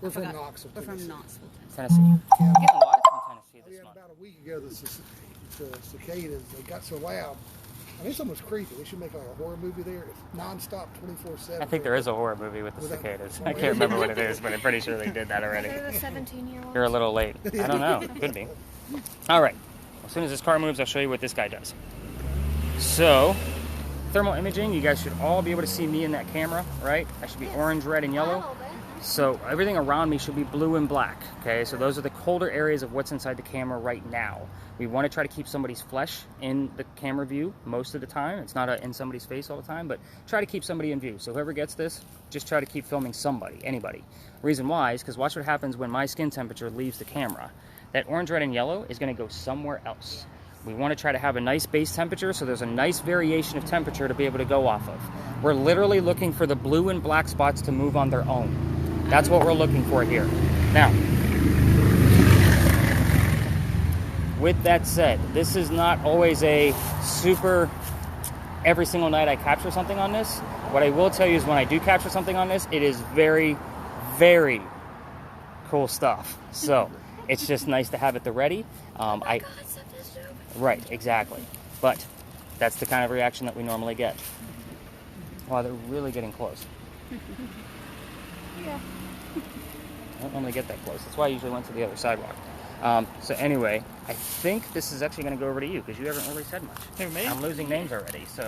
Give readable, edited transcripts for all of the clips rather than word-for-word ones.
We're from Knoxville, We're from Tennessee. Knoxville, Tennessee. Yeah. I'm getting a lot from Tennessee this month. About a week ago, the cicadas, they got so loud. I mean, it's almost creepy. We should make like a horror movie there. It's nonstop, 24/7. I think there is a horror movie with the cicadas. I can't remember what it is, but I'm pretty sure they did that already. They're the 17-year-old. You're a little late. I don't know. Could be. All right. As soon as this car moves, I'll show you what this guy does. So, thermal imaging, you guys should all be able to see me in that camera, right? I should be orange, red, and yellow. So everything around me should be blue and black, okay? So those are the colder areas of what's inside the camera right now. We want to try to keep somebody's flesh in the camera view most of the time. It's not in somebody's face all the time, but try to keep somebody in view. So whoever gets this, just try to keep filming somebody, anybody. Reason why is because watch what happens when my skin temperature leaves the camera. That orange, red, and yellow is going to go somewhere else. We want to try to have a nice base temperature so there's a nice variation of temperature to be able to go off of. We're literally looking for the blue and black spots to move on their own. That's what we're looking for here. Now, with that said, this is not always a super, every single night I capture something on this. What I will tell you is when I do capture something on this, it is very, very cool stuff. So, it's just nice to have it the ready. Right, exactly. But that's the kind of reaction that we normally get. Wow, they're really getting close. Yeah. I don't normally get that close. That's why I usually went to the other sidewalk. So anyway, I think this is actually going to go over to you because you haven't really said much. Who, me? I'm losing names already. So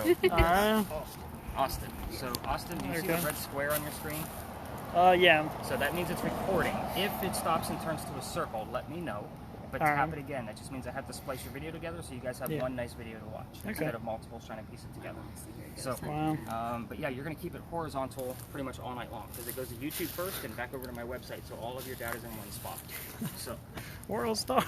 Austin. So Austin, do you see the red square on your screen? Yeah. So that means it's recording. If it stops and turns to a circle, let me know. But tap it again. That just means I have to splice your video together so you guys have one nice video to watch instead of multiple trying to piece it together. So, but yeah, you're going to keep it horizontal pretty much all night long because it goes to YouTube first and back over to my website. So all of your data's in one spot. So, World Star.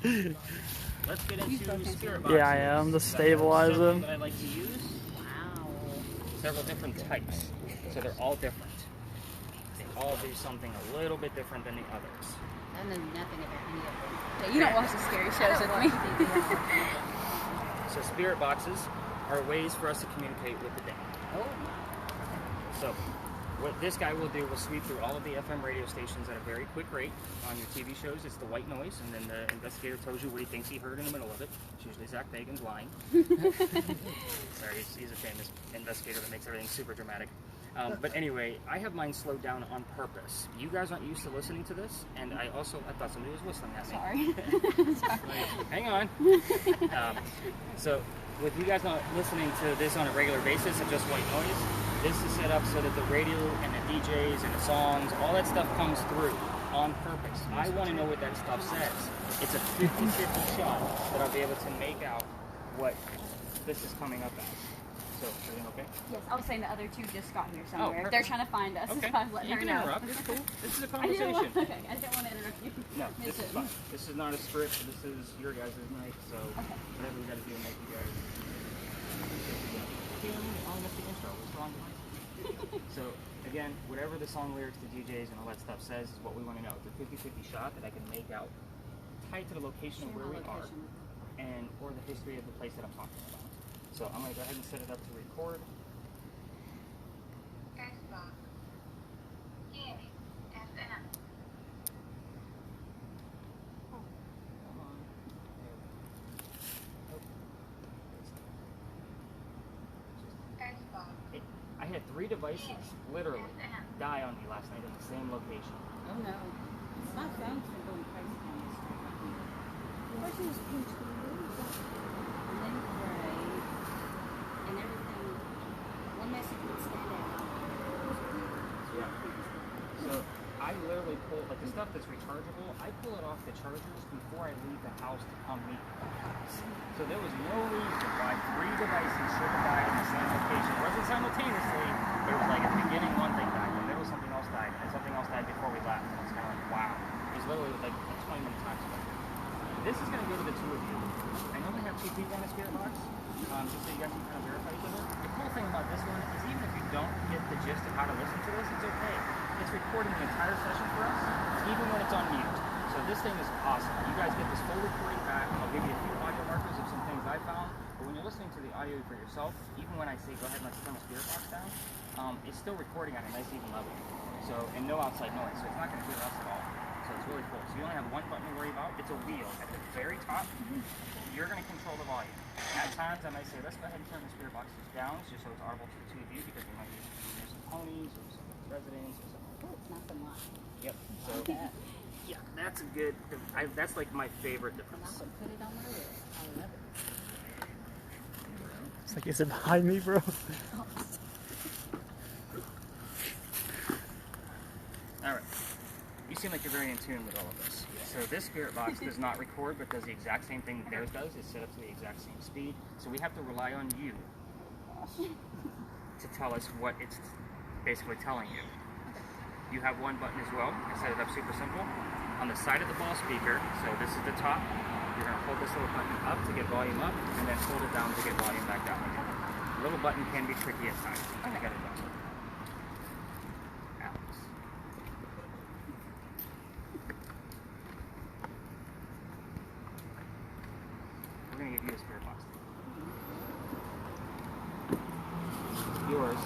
let's get into spirit boxes. Yeah, I am. The stabilizer. That I like to use. Wow. Several different types. So they're all different. They all do something a little bit different than the others. I know nothing about any of them. Yeah, you don't watch the scary shows with me. So spirit boxes are ways for us to communicate with the dead. Oh. So what this guy will do will sweep through all of the FM radio stations at a very quick rate. On your TV shows, it's the white noise, and then the investigator tells you what he thinks he heard in the middle of it. It's usually Zach Bagan's lying. Sorry, he's a famous investigator that makes everything super dramatic. But anyway, I have mine slowed down on purpose. You guys aren't used to listening to this, and I thought somebody was whistling at me. Sorry. Hang on. So, with you guys not listening to this on a regular basis of just white noise, this is set up so that the radio and the DJs and the songs, all that stuff comes through on purpose. I want to know what that stuff says. It's a 50-50 shot that I'll be able to make out what this is coming up as. So, everything okay? Yes, I was saying the other two just got here somewhere. Oh, they're trying to find us. Okay. So I was letting You her can know. interrupt. It's cool. This is a conversation. Okay, I didn't want to interrupt you. No, this is fine. This is not a script. This is your guys' night. So whatever we got to do to make you guys. I missed the intro. What's wrong with mine? So again, whatever the song lyrics, the DJs, and all that stuff says is what we want to know. It's a 50-50 shot that I can make out tied to the location of where we are and or the history of the place that I'm talking about. So I'm going to go ahead and set it up to record. I had 3 devices literally die on me last night in the same location. Oh no. My phone's been going crazy on this. Where's this peach and then gray and everything. One message would stand out. Yeah. So I literally pull, like the stuff that's rechargeable, I pull it off the chargers before I leave the house to come meet the house. So there was no reason why 3 devices should have died in the same location. It wasn't simultaneously. It was like at the beginning one thing died, in the middle something else died, and something else died before we left. And it's kind of like, wow. It was literally like a 20-minute time span. This is going to go to the 2 of you. I normally have 2 people in a spirit box, just so you guys can kind of verify each other. The cool thing about this one is even if you don't get the gist of how to listen to this, it's okay. It's recording the entire session for us, even when it's on mute. So this thing is awesome. You guys get this full recording back. I'll give you a few audio markers of some things I found. But when you're listening to the audio for yourself, even when I say go ahead and let's turn the spirit box down, it's still recording at a nice even level. So, and no outside noise, so it's not going to hear us at all. So it's really cool. So you only have one button to worry about. It's a wheel at the very top. You're going to control the volume. At times, I might say, let's go ahead and turn the spirit boxes down, just so it's audible to the two of you, because we might be some ponies or some residents or something. Oh, it's not the line. Yep. So yeah, that's a good. That's like my favorite difference. I'm gonna put it on my list. I love it. It's like, is it behind me, bro? All right. You seem like you're very in tune with all of this. So this spirit box does not record, but does the exact same thing that theirs does. It's set up to the exact same speed. So we have to rely on you to tell us what it's basically telling you. You have one button as well. I set it up super simple. On the side of the ball speaker, so this is the top, you're going to hold this little button up to get volume up, and then hold it down to get volume back down again. The little button can be tricky at times. I got it done. Alex. We're going to give you a spirit box. Yours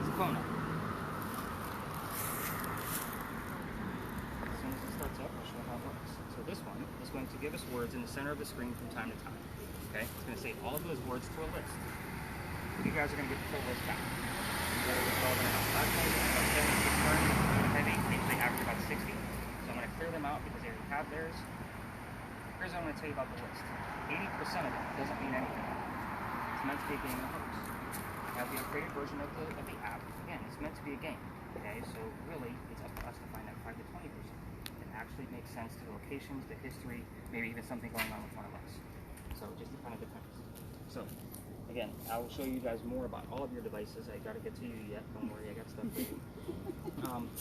is a phone number. As soon as it starts up, I'll show you how it works. So this one is going to give us words in the center of the screen from time to time. Okay? It's going to save all of those words to a list. You guys are going to get the full list back. You got to get all of them out. Last time, about 76 turns, heavy, usually average about 60. So I'm going to clear them out because they already have theirs. Here's what I'm going to tell you about the list. 80% of it doesn't mean anything. It's meant to be a game of hooks. You have the upgraded version of the app. Again, it's meant to be a game. Okay, so really, it's up to us to find that 5 to 20% that actually makes sense to the locations, the history, maybe even something going on with one of us. So it just kind of depends. So again, I will show you guys more about all of your devices. I got to get to you yet. Don't worry, I got stuff for you.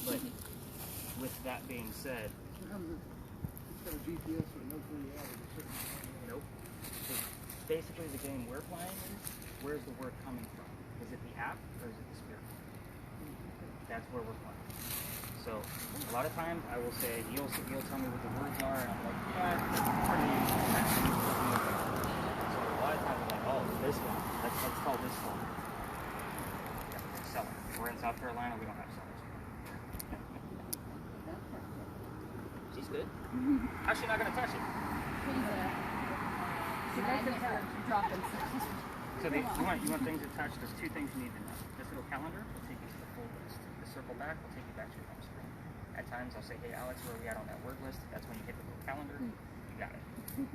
But with that being said, It's got a GPS or no reality. nope. So basically, the game we're playing, where's the word coming from? Is it the app or is it the spirit? That's where we're playing. So a lot of times I will say, you'll tell me what the words are, and I'm like, yeah, that's pretty easy. So a lot of times I'm like, oh, this one. Let's call this one. Yeah, seller. We're in South Carolina, we don't have sellers. She's good. How's she not going to touch it? She doesn't have dropping stuff. So you want things attached. There's two things you need to know. This little calendar will take you to the full list. The circle back will take you back to your home screen. At times I'll say, hey Alex, where are we at on that word list? That's when you hit the little calendar. You got it.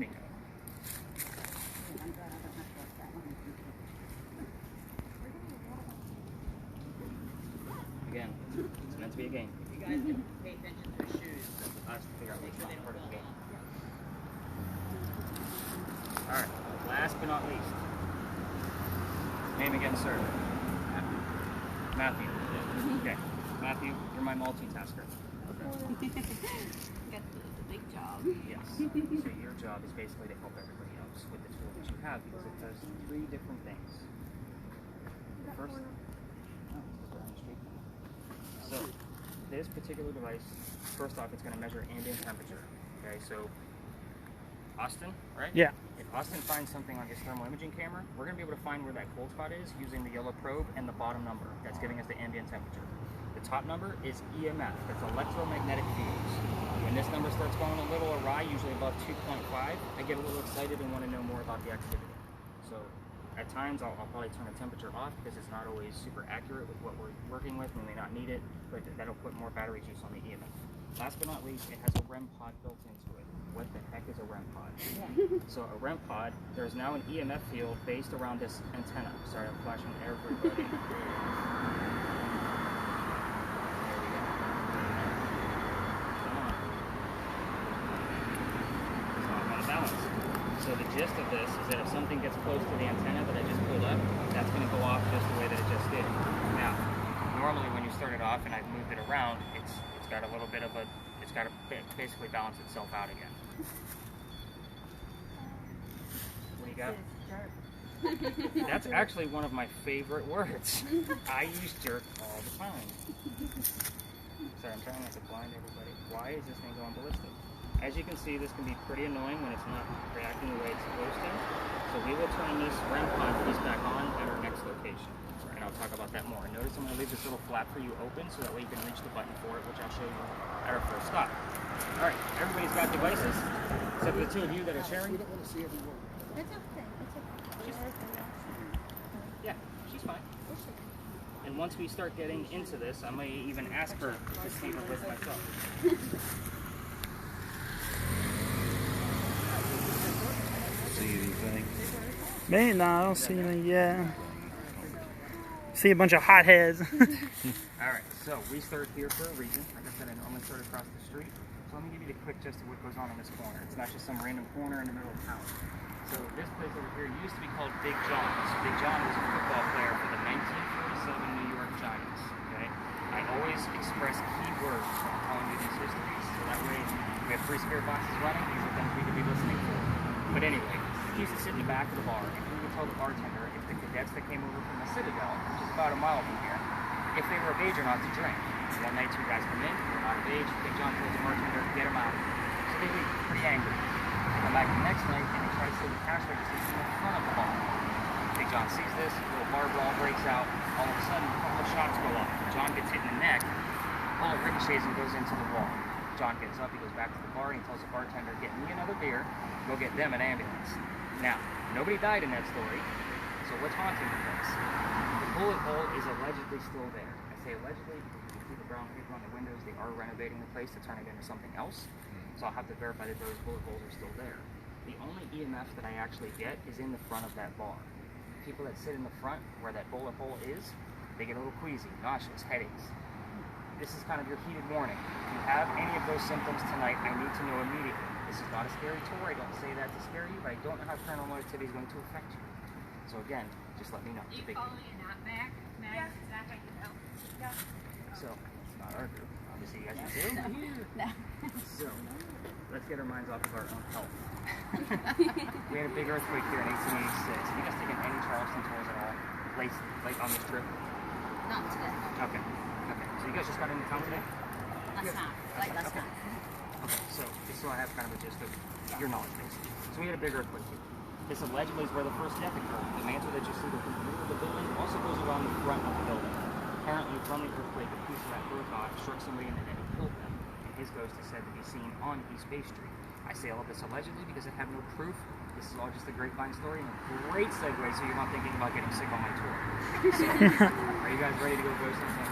Bingo. I'm glad I don't have to work that one. Again, it's meant to be a game. You guys can pay attention to the shoes. I have to figure out Make which sure they part don't of the fall game. off. All right. Last but not least. Name again, sir. Matthew. Okay. Matthew, you're my multitasker. Got the big job. Yes. So your job is basically to help everybody else with the tool that you have because it does three different things. The first, so this particular device, first off, it's going to measure ambient temperature. Okay, so Austin, right? Yeah. If Austin finds something on his thermal imaging camera, we're going to be able to find where that cold spot is using the yellow probe and the bottom number. That's giving us the ambient temperature. The top number is EMF. That's electromagnetic fields. When this number starts going a little awry, usually above 2.5, I get a little excited and want to know more about the activity. So at times I'll probably turn the temperature off because it's not always super accurate with what we're working with. We may not need it, but that'll put more battery juice on the EMF. Last but not least, it has a REM pod built into it. What the heck is a REM pod? Yeah. So a REM pod, there's now an EMF field based around this antenna. Sorry, I'm flashing everybody. There we go. Come on. It's not out of balance. So the gist of this is that if something gets close to the antenna that I just pulled up, that's going to go off just the way that it just did. Now, normally when you start it off and I've moved it around, it's got a little bit of a, it's got to basically balance itself out again. What do you got? That's actually one of my favorite words. I use jerk all the time. Sorry, I'm trying not to blind everybody. Why is this thing going ballistic? As you can see, this can be pretty annoying when it's not reacting the way it's supposed to. So we will turn this REM pod piece back on at our next location. And I'll talk about that more. Notice I'm going to leave this little flap for you open so that way you can reach the button for it, which I'll show you at our first stop. All right, everybody's got devices, except for the two of you that are sharing. We don't want to see every word. It's okay. It's okay. Yeah, she's fine. And once we start getting into this, I may even ask her to see the list myself. See anything? Me? No, I don't see any yet. See a bunch of hotheads. All right, so we start here for a reason. Like I said, I normally start across the street. So let me give you the quick gist of what goes on in this corner. It's not just some random corner in the middle of town. So this place over here used to be called Big John's. Big John was a football player for the 1947 New York Giants. Okay, I always express key words when I'm telling you these histories, so that way we have 3 spirit boxes running. These are things we could be listening for. But anyway, he used to sit in the back of the bar, and he would tell the bartender if the cadets that came over from the Citadel, which is about a mile from here, if they were of age or not to drink. One night, 2 guys come in, they're not of age. Big John told the bartender, get them out. So they leave pretty angry. They come back the next night and they try to steal the cash register in the front of the bar. Big John sees this, a little bar brawl breaks out. All of a sudden, a couple of shots go off. John gets hit in the neck. Bullet ricochets and goes into the wall. John gets up, he goes back to the bar, and he tells the bartender, get me another beer, go get them an ambulance. Now, nobody died in that story, so what's haunting the place? The bullet hole is allegedly still there. I say allegedly because you can see the brown paper on the windows. They are renovating the place to turn it into something else, so I'll have to verify that those bullet holes are still there. The only EMF that I actually get is in the front of that bar. People that sit in the front where that bullet hole is, they get a little queasy, nauseous, headaches. This is kind of your heated warning. If you have any of those symptoms tonight, I need to know immediately. This is not a scary tour. I don't say that to scare you, but I don't know how paranormal activity is going to affect you. So again, just let me know. You calling it not back? Mag, is that how you know? So, it's not our group. Obviously, you guys are too. No. So, let's get our minds off of our own health. We had a big earthquake here in 1886. Have you guys taken any Charleston tours at all? Late on this trip? Not today. Okay. Okay. So you guys just got into town today? Last time. Like last time. Okay, so just so I have kind of a gist of your knowledge base. So we had a big earthquake here. This allegedly is where the first death occurred. The mantle that you see the middle of the building also goes around the front of the building. Apparently from the earthquake, a piece of that broke off, struck somebody in the head and killed them. And his ghost is said to be seen on East Bay Street. I say all of this allegedly because I have no proof. This is all just a grapevine story and a great segue so you're not thinking about getting sick on my tour. So, are you guys ready to go ghost hunting?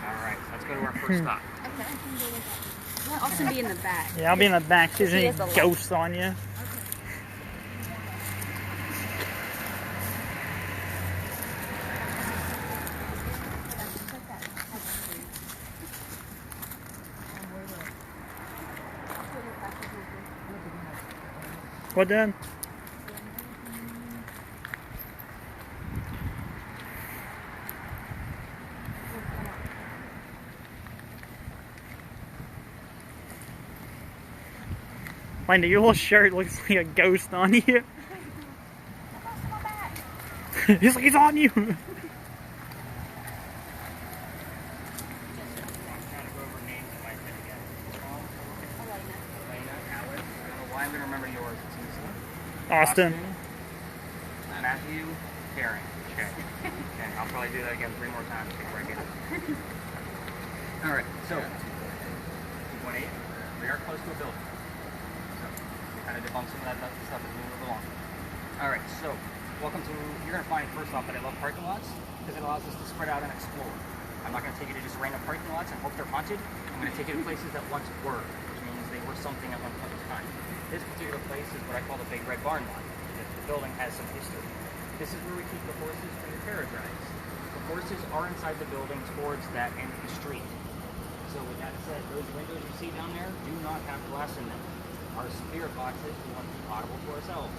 Alright, let's go to our first stop. Okay. Well, Austin be in the back. Yeah, I'll be in the back. See if He there's has any the light. ghosts on you. What then? Linda, your little shirt looks like a ghost on you. He's like, he's on you. Trying to go over names in my head again. Elena, Alex. I don't know why I'm going to remember yours. It's easy. Austin. Matthew, Karen. Okay. Okay, I'll probably do that again 3 more times before I get it. Alright, so 2.8. We are close to a building. So we kind of debunk some of that stuff as we move along. Alright, so welcome to, you're going to find first off that I love parking lots because it allows us to spread out and explore. I'm not going to take you to just random parking lots and hope they're haunted. I'm going to take you to places that once were, which means they were something at one point in time. This particular place is what I call the Big Red Barn Lot. The building has some history. This is where we keep the horses for your carriage rides. The horses are inside the building towards that end of the street. So with that said, those windows you see down there do not have glass in them. Our spirit boxes, we want to be audible for ourselves.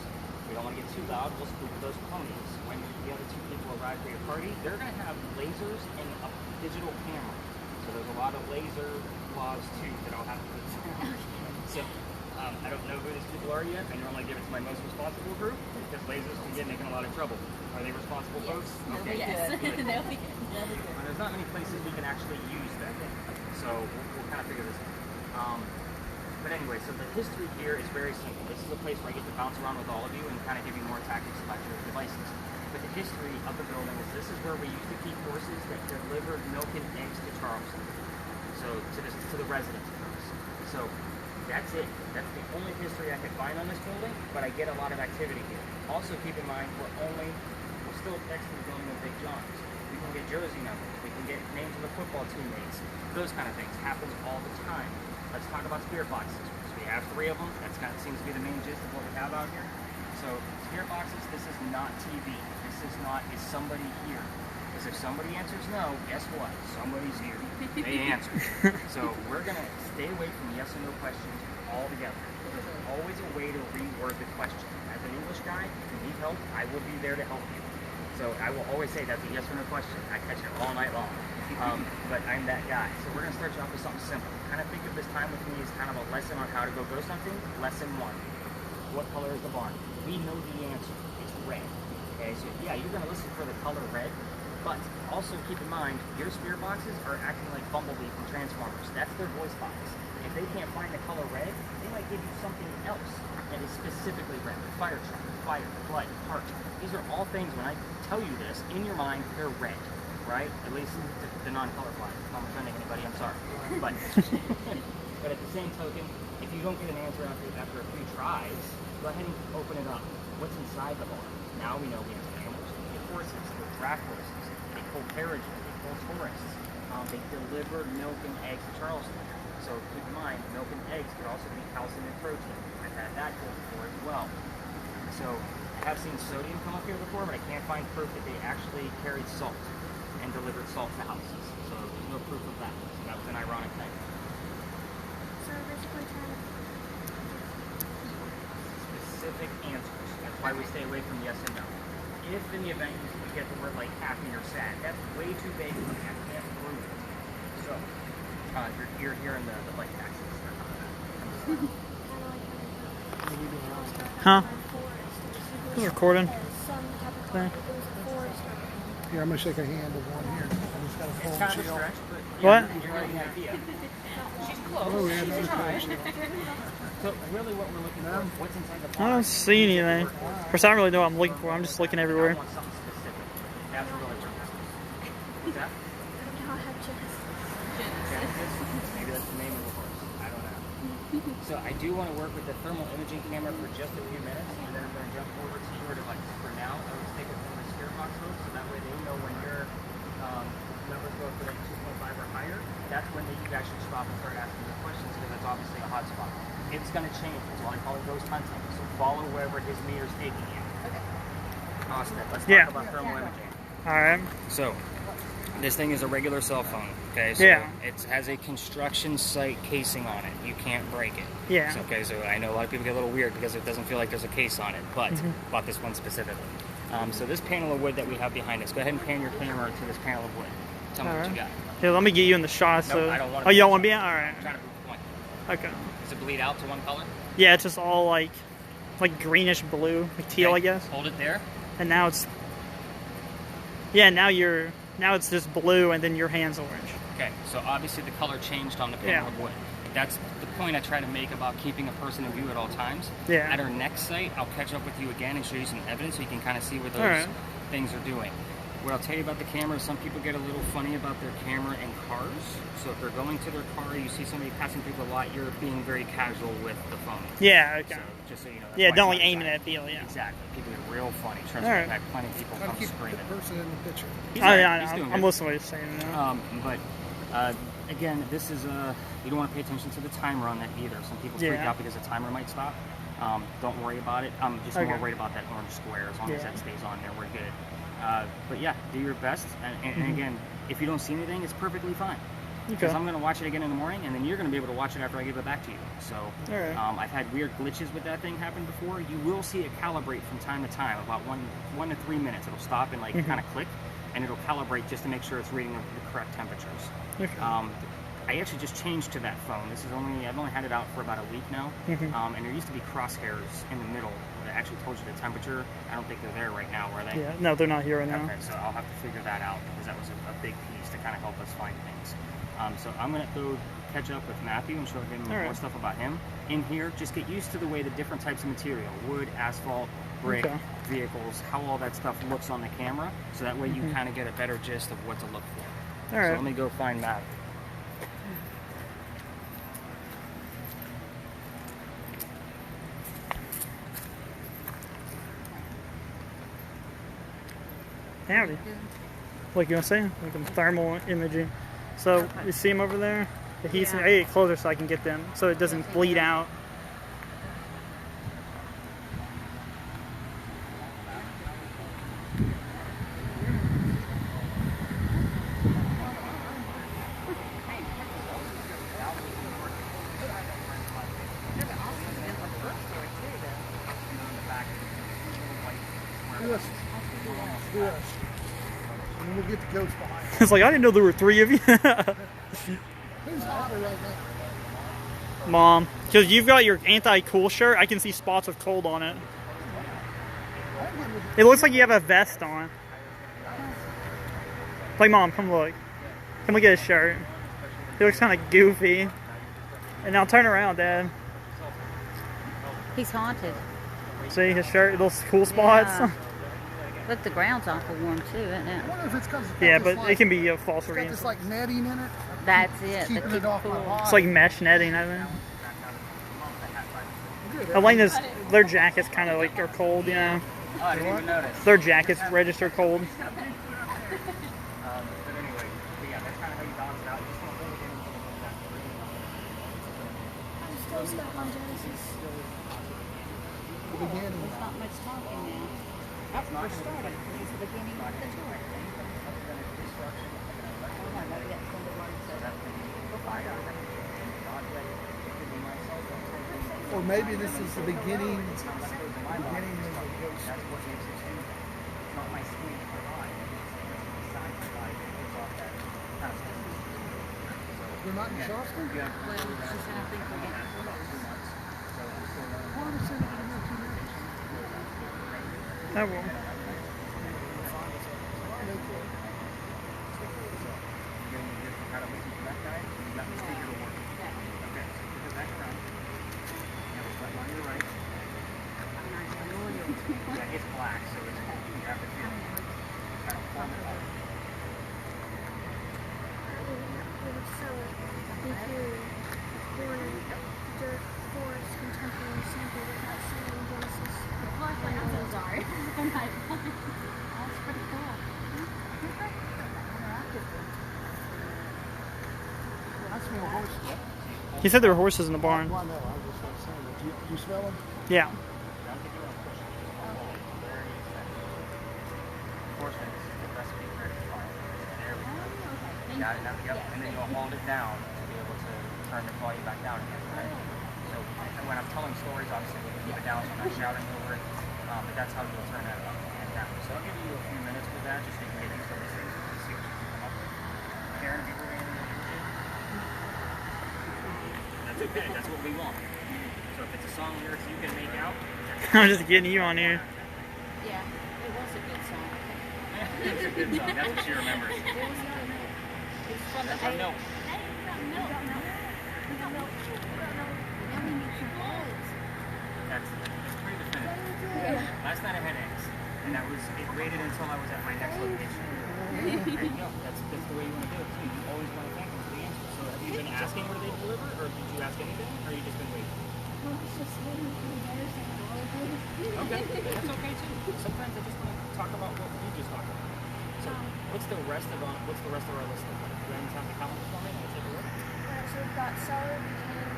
We don't want to get too loud, we'll spook those ponies. When the other 2 people arrive for your party, they're going to have lasers and a digital camera. So there's a lot of laser laws too that I'll have to put down. So I don't know who these people are yet. I normally give it to my most responsible group because lasers can get making a lot of trouble. Are they responsible folks? Okay. Yes. Good. They'll be good. And there's not many places we can actually use that. So we'll kind of figure this out. But anyway, so the history here is very simple. This is a place where I get to bounce around with all of you and kind of give you more tactics about your devices. But the history of the building is this is where we used to keep horses that delivered milk and eggs to Charleston. So to the residents first. So that's it. That's the only history I could find on this building, but I get a lot of activity here. Also keep in mind we're still next to the building of Big John's. We can get jersey numbers, we can get names of the football teammates, those kind of things. Happens all the time. Let's talk about spirit boxes. So we have 3 of them. That kind of seems to be the main gist of what we have out here. So spirit boxes, this is not TV. This is not, is somebody here? Because if somebody answers no, guess what? Somebody's here. They answer. So we're going to stay away from yes or no questions altogether. There's always a way to reword the question. As an English guy, if you need help, I will be there to help you. So I will always say that's a yes or no question. I catch it all night long. But I'm that guy. So we're going to start you off with something simple. Kind of think of this time with me as kind of a lesson on how to go ghost hunting. Lesson 1. What color is the barn? We know the answer. It's red. Okay, so yeah, you're going to listen for the color red. But also keep in mind, your spirit boxes are acting like Bumblebee from Transformers. That's their voice box. If they can't find the color red, they might give you something else that is specifically red. Fire truck, fire, blood, heart. These are all things, when I tell you this, in your mind, they're red, right? At least the non-color blind. If I'm offending anybody, I'm sorry. But, but at the same token, if you don't get an answer after a few tries, go ahead and open it up. What's inside the barn? Now we know we have animals. We have horses, we have draft horses. They pull carriages, they pull tourists. They deliver milk and eggs to Charleston. So keep in mind, milk and eggs could also be calcium and protein. I've had that go before as well. So I have seen sodium come up here before, but I can't find proof that they actually carried salt and delivered salt to houses. So there's no proof of that. So that was an ironic thing. So basically Specific answers. That's why we stay away from yes and no. If in the event you get the word like happy or sad, that's way too vague for me. I can't prove it. So you're hearing the light taxes. Huh? Who's recording? There. Here, I'm going to shake a hand of one here. I just got a It's phone kind of a chill. stretch, but What? you're getting the idea. She's close. Oh, yeah, She's that's a trying. phone chill. So really what we're looking for, what's inside the I don't see anything. Of course, I don't really know what I'm looking for. I'm just looking everywhere. I want something specific. That's really what what's that? Genesis? Maybe that's the name of the horse. I don't know. So I do want to work with the thermal imaging camera for just a few minutes, and then I'm going to jump over to your device. For now, I would stick it in the spirit box mode, so that way they know when your numbers go for like 2.5 or higher. That's when you guys should stop and start asking the questions, because that's obviously a hot spot. It's going to change. That's why I call it ghost hunting. So follow wherever his meter's taking you. Okay. Austin, let's talk about thermal imaging. All right. So, this thing is a regular cell phone, okay? So Yeah. it has a construction site casing on it. You can't break it. Yeah. So, okay, so I know a lot of people get a little weird because it doesn't feel like there's a case on it, but about this one specifically. So this panel of wood that we have behind us, go ahead and pan your camera to this panel of wood. Tell me what you got. Here, let me get you in the shot. Nope, So. I don't want Oh, you don't want to be in? All right. I'm trying to prove the point. Okay. Does it bleed out to one color? Yeah, it's just all like greenish blue, like teal, Okay, I guess. Hold it there. And now it's. Yeah, now it's just blue, and then your hand's orange. Okay, so obviously the color changed on the panel of wood. That's the point I try to make about keeping a person in view at all times. Yeah. At our next site, I'll catch up with you again and show you some evidence so you can kind of see what those Alright. things are doing. What I'll tell you about the camera is some people get a little funny about their camera in cars. So if they're going to their car, you see somebody passing through the lot, you're being very casual with the phone. Yeah, okay. So just so you know. that's Yeah, why don't it's like not aiming exact. at people, yeah. Exactly. People get real funny. Trust me, Alright. I've had plenty of people Got come to keep screaming. the person in the picture. He's Oh, alright. yeah, He's doing I'm good. listening to what you're saying now. But again, this is you don't want to pay attention to the timer on that either. Some people freak Yeah. out because the timer might stop. Don't worry about it. I'm just more worried about that orange square. As long as that stays on there, we're good. But yeah, do your best. And again, if you don't see anything, it's perfectly fine. Because Okay. I'm going to watch it again in the morning, and then you're going to be able to watch it after I give it back to you. So Alright. I've had weird glitches with that thing happen before. You will see it calibrate from time to time, about 1 to 3 minutes. It'll stop and like kind of click, and it'll calibrate just to make sure it's reading the correct temperatures. Okay. I actually just changed to that phone. I've only had it out for about a week now, and there used to be crosshairs in the middle that actually told you the temperature. I don't think they're there right now, are they? Yeah, no, they're not here right now. Okay, so I'll have to figure that out because that was a big piece to kind of help us find things. So I'm going to go catch up with Matthew and show him more stuff about him. In here, just get used to the way the different types of material, wood, asphalt, brick, Okay. vehicles, how all that stuff looks on the camera, so that way you kind of get a better gist of what to look for. All right. So let me go find that. Howdy. Look, you want to see? Like them thermal imaging. So you see them over there? The heat. I get closer so I can get them, so it doesn't bleed out. Yes. Yes. And then we'll get the ghost behind. It's like I didn't know there were 3 of you. Who's hotter right now? Mom, because you've got your anti-cool shirt, I can see spots of cold on it. It looks like you have a vest on. Like, Mom, come look. Come look at his shirt. He looks kind of goofy. And now turn around, Dad. He's haunted. See his shirt, those cool spots. Yeah. Look, the ground's awful warm too, isn't I it? wonder if it's because Yeah, but it can be a false it's got reason. this like netting in it. That's it. Keeping The it off my cool. body. It's like mesh netting, I think. Elena's, their jackets kind of like are cold, you know. Oh, I didn't even notice. Their jackets register cold. But anyway, yeah, that's kind of how you balance it out. You just want to hold it in until it comes back. I'm still stuck on Genesis. The beginning. There's not much talking now. That's we're starting. It's the beginning of the tour. Or maybe this is the beginning of the ghost. They're not in Shasta? Well, she's gonna think we're getting close. Why would they not in 2 minutes? I will. Yeah, it's black, so it's you have to feel kind of form it up. Dirt forest contemporary sample without seeing Genesis. I'm so sorry. That's pretty cool. I smell horses. He said there were horses in the barn. Well, I know. I was just saying that. Do you smell them? Yeah. Got it, yep. And then you'll hold it down to be able to turn the volume back down again, right? So and when I'm telling stories, obviously we can keep it down so I'm not shouting over it, but that's how you'll turn that up and down. So I'll give you a few minutes with that just so you can get used to listening to the signals that come up. Karen, have you heard anything? That's okay, that's what we want. So if it's a song lyrics you can make out, I'm just getting you on here. Yeah, it was a good song. it's a good song. That's what she remembers. It's from the That's our milk. That's pretty definitive. Last night I had eggs, and that was it rated until I was at my next location. There you go. That's the way you want to do it too. You always want to thank them for the answer. So have you been asking where they deliver, or did you ask anything, or you just been waiting? Okay, that's okay too. Sometimes I just want to talk about what we just talked about. So what's the rest of our list? Do you have any time to count for me? I'll take a look. So we've got solid decaying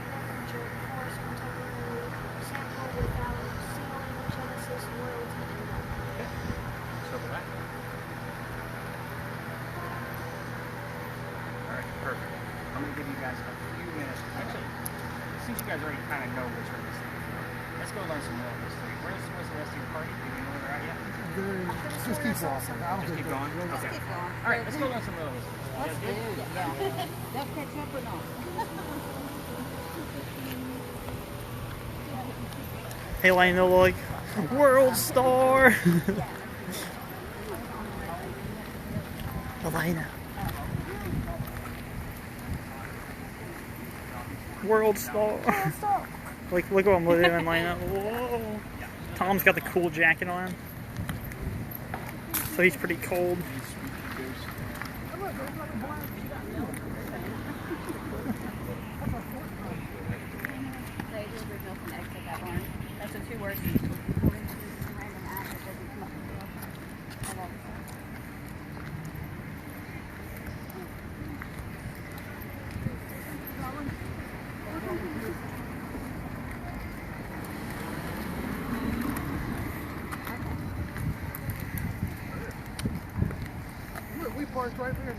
dirt forest contemporary sample without seeing Genesis loyalty and love. So for that. Alright, perfect. I'm going to give you guys a few minutes. Actually, since you guys already kind of know which one this is, let's go learn some more history. Where's the rest of your party? Do you know where they're at yet? Just keep walking. I don't Just think keep going? Okay. Keep going. Alright, let's go learn some real history. You Let's guys do good? it. Yeah. They'll catch up or not. Hey, Lane, they'll like, world star. Elena. World star. Like, look what I'm doing, Elena. Whoa. Tom's got the cool jacket on, so he's pretty cold. That's what 2 words. Look, we parked right there.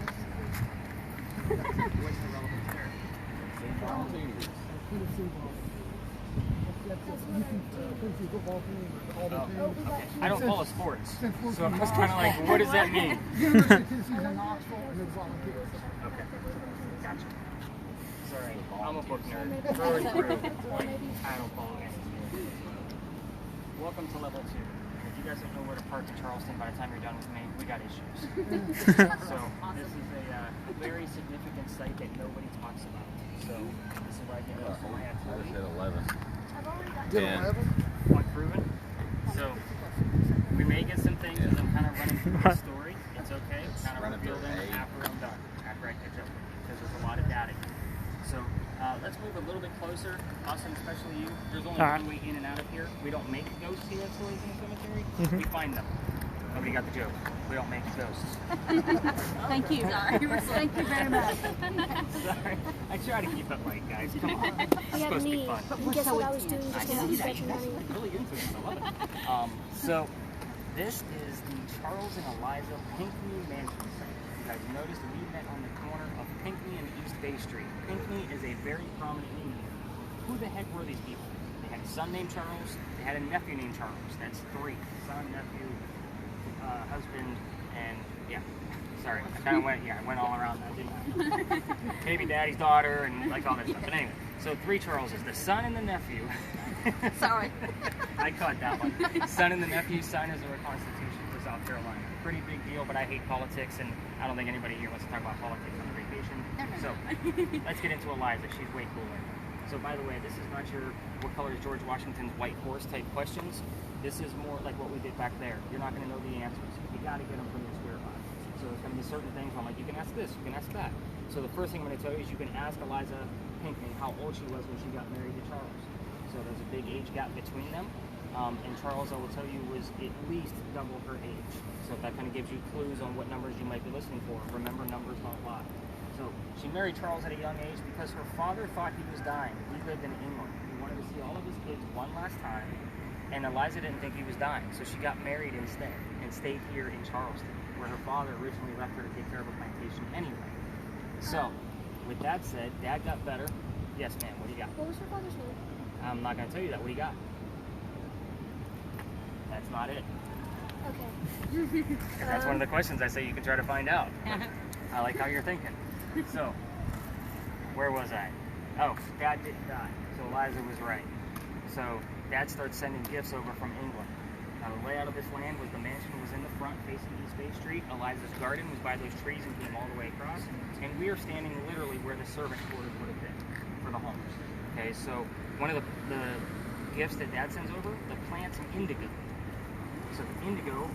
What's the relevance there? Tennessee football team, all the teams. I don't follow sports, so I was kind of like, what does that mean? University of Tennessee's in Knoxville, and it's volunteers. Okay, gotcha. Sorry, I'm a book nerd. Through and through. I don't follow it. Welcome to level 2. If you guys don't know where to park in Charleston by the time you're done with me, we got issues. So this is a very significant site that nobody talks about. So this is where I get most of my I activity. said 11. I've already got Did 10. 11? On proven. So we may get some things as I'm kind of running through the story. It's okay. Kind of Run it reveal through them A. after I'm done, after I catch up with you, because there's a lot of data here. So let's move a little bit closer. Austin, especially you. There's only Alright. one way in and out of here. We don't make ghost CN stories in the cemetery. Mhm. We find them. Nobody got the joke. We don't make ghosts. Thank you. Sorry. Thank you very much. Sorry. I try to keep it light, guys. Come on. It's We had supposed to be me. fun. And guess what I was doing I just see now? I was that. stretching That's running. really into it. I love it. So this is the Charles and Eliza Pinkney Mansion site. You guys noticed we met on the corner of Pinkney and East Bay Street. Pinkney is a very prominent name here. Who the heck were these people? They had a son named Charles. They had a nephew named Charles. That's 3. Son, nephew, husband, and yeah. Sorry, I kind of went all around that, didn't I? Maybe daddy's daughter and like all that stuff. But anyway, so 3 Charleses, the son and the nephew. Sorry. I caught that one. Son and the nephew signed as a Constitution for South Carolina. Pretty big deal, but I hate politics, and I don't think anybody here wants to talk about politics on a vacation. So let's get into Eliza. She's way cooler. So by the way, this is not your what color is George Washington's white horse type questions. This is more like what we did back there. You're not going to know the answers. You got to get them from the square box. So there's going to be certain things where I'm like, you can ask this, you can ask that. So the first thing I'm going to tell you is you can ask Eliza Pinkney how old she was when she got married to Charles. So there's a big age gap between them. And Charles, I will tell you, was at least double her age. So that kind of gives you clues on what numbers you might be listening for. Remember, numbers don't lie. So she married Charles at a young age because her father thought he was dying. He lived in England. He wanted to see all of his kids one last time. And Eliza didn't think he was dying. So she got married instead and stayed here in Charleston, where her father originally left her to take care of a plantation anyway. So, with that said, Dad got better. Yes, ma'am, what do you got? What was her father's name? I'm not going to tell you that. What do you got? That's not it. Okay. That's one of the questions I say you can try to find out. I like how you're thinking. So, where was I? Oh, Dad didn't die. So Eliza was right. So Dad starts sending gifts over from England. Now the layout of this land was the mansion was in the front facing East Bay Street. Eliza's garden was by those trees and came all the way across. And we are standing literally where the servant quarters would have been for the homes. Okay, so one of the gifts that Dad sends over, the plants some indigo. So the indigo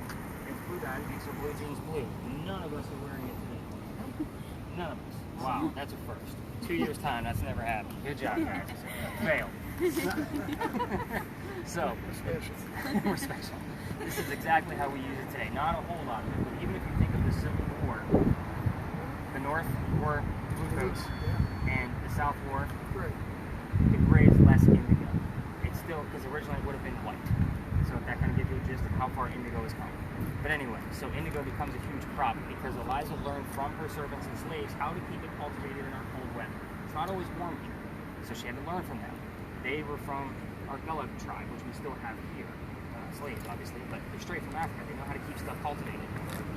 and blue dye makes our blue jeans blue. None of us are wearing it today. None of us. Wow, that's a first. 2 years time, that's never happened. Good job, guys. Fail. So, we're special. This is exactly how we use it today. Not a whole lot of it, but even if you think of the Civil War, the North wore blue coats, and the South wore the gray is less indigo. It's still, because originally it would have been white. So that kind of gives you a gist of how far indigo has come. But anyway, so indigo becomes a huge crop because Eliza learned from her servants and slaves how to keep it cultivated in our cold weather. It's not always warm here, so she had to learn from them. They were from our Gullah tribe, which we still have here. Slaves, obviously, but they're straight from Africa. They know how to keep stuff cultivated.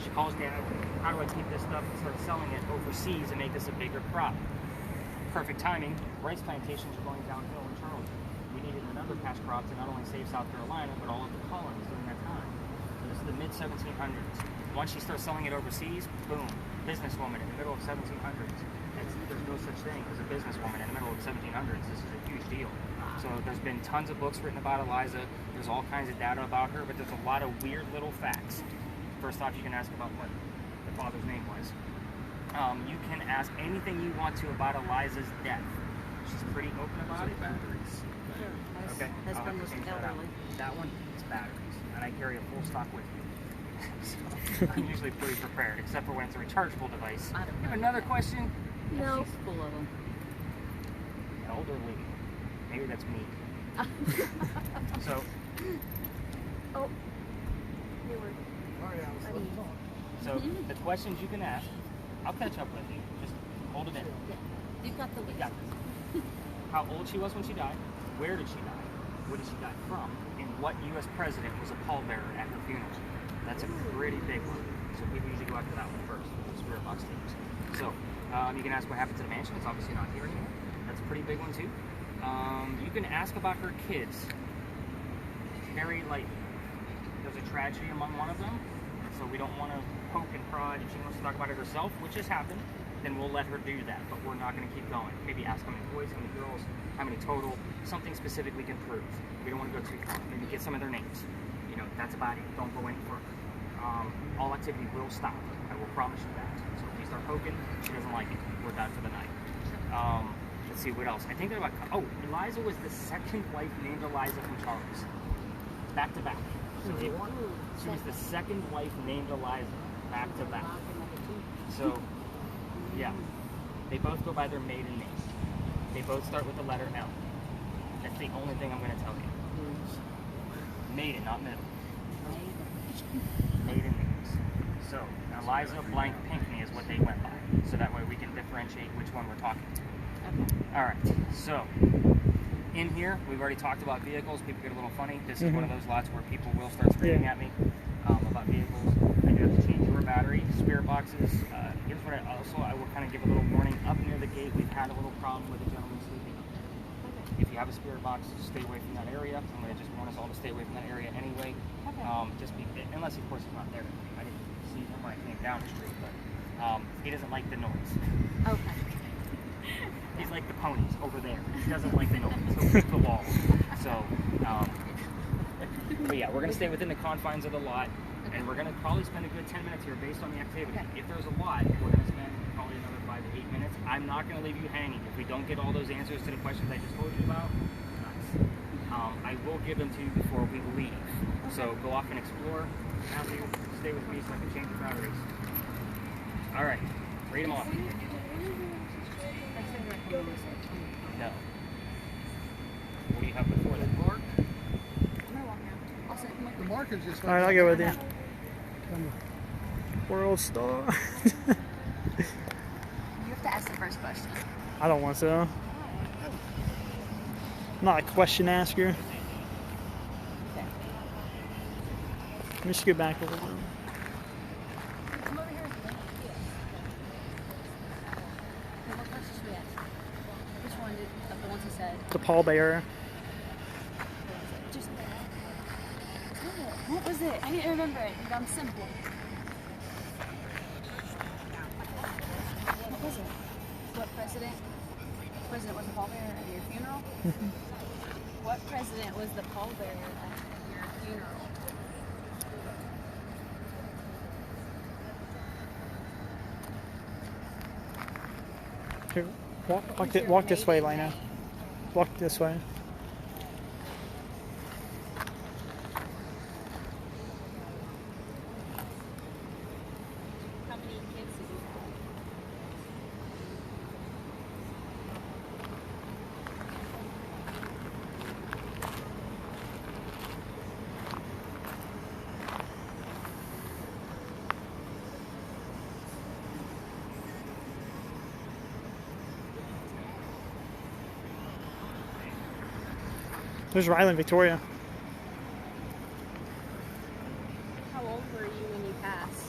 She calls Dad, how do I keep this stuff and start selling it overseas and make this a bigger crop? Perfect timing. Rice plantations are going downhill in Charleston. We needed another cash crop to not only save South Carolina, but all of the colonies during that time. So this is the mid-1700s. Once she starts selling it overseas, boom, businesswoman in the middle of 1700s. There's no such thing as a businesswoman in the middle of 1700s. This is a huge deal. So there's been tons of books written about Eliza. There's all kinds of data about her, but there's a lot of weird little facts. First off, you can ask about what the father's name was. You can ask anything you want to about Eliza's death. She's pretty open about it. Batteries. Okay. I'll have Husband to was change that out. elderly. That one is batteries, and I carry a full stock with me. So I'm usually pretty prepared, except for when it's a rechargeable device. I don't You have know. another question? No. She's full of them. Elderly. Maybe that's me. So, Oh. They were. All right, Alice, let's talk. so the questions you can ask, I'll catch up with you. Just hold it in. You've got the You list. got this. How old she was when she died, where did she die, what did she die from, and what U.S. president was a pallbearer at her funeral. That's a pretty big one. So people usually go after that one first, the spirit box teams. So you can ask what happened to the mansion. It's obviously not here anymore. That's a pretty big one too. You can ask about her kids very lightly. There's a tragedy among one of them, so we don't want to poke and prod. If she wants to talk about it herself, which has happened, then we'll let her do that, but we're not going to keep going. Maybe ask how many boys, how many girls, how many total, something specific we can prove. We don't want to go too far. Maybe get some of their names. You know, that's about it. Don't go any further. All activity will stop. I will promise you that. So if you start poking, she doesn't like it. We're done for the night. Let's see what else. I think that about, Eliza was the second wife named Eliza from Charles. Back to back. So she was the second wife named Eliza, back to back. So, yeah, they both go by their maiden names. They both start with the letter L. That's the only thing I'm going to tell you. Maiden, not middle. Maiden names. So, Eliza blank Pinkney is what they went by. So that way we can differentiate which one we're talking to. Alright, so in here, we've already talked about vehicles. People get a little funny. This is one of those lots where people will start screaming at me about vehicles. I do have to change your battery, spirit boxes. Here's what I will kind of give a little warning. Up near the gate, we've had a little problem with a gentleman sleeping up there. If you have a spirit box, stay away from that area. I'm going to just warn us all to stay away from that area anyway. Unless, of course, he's not there. I didn't see him when I came down the street, but he doesn't like the noise. Okay. He's like the ponies over there. He doesn't like the noise. He'll kick the wall. So, but yeah, we're going to stay within the confines of the lot, and we're going to probably spend a good 10 minutes here based on the activity. If there's a lot, we're going to spend probably another 5 to 8 minutes. I'm not going to leave you hanging. If we don't get all those answers to the questions I just told you about, I will give them to you before we leave. So go off and explore. Matthew, stay with me so I can change the batteries. All right, read them off. No. What do you have before that? Mark? I'll say, come The mark is just. All right, I'll go with you. World star. You have to ask the first question. I don't want to. I'm not a question asker. Okay. Let me scoot back a little bit. Come over here. Okay, what questions should we ask? Which one of the ones he said? The pallbearer. Just what was it? I didn't remember it. I'm simple. What was it? What president was the pallbearer at your funeral? What president was the pallbearer at your funeral? Here, walk this way, Lena. Walk this way. How many kids did you have? There's Riley and Victoria. How old were you when you passed?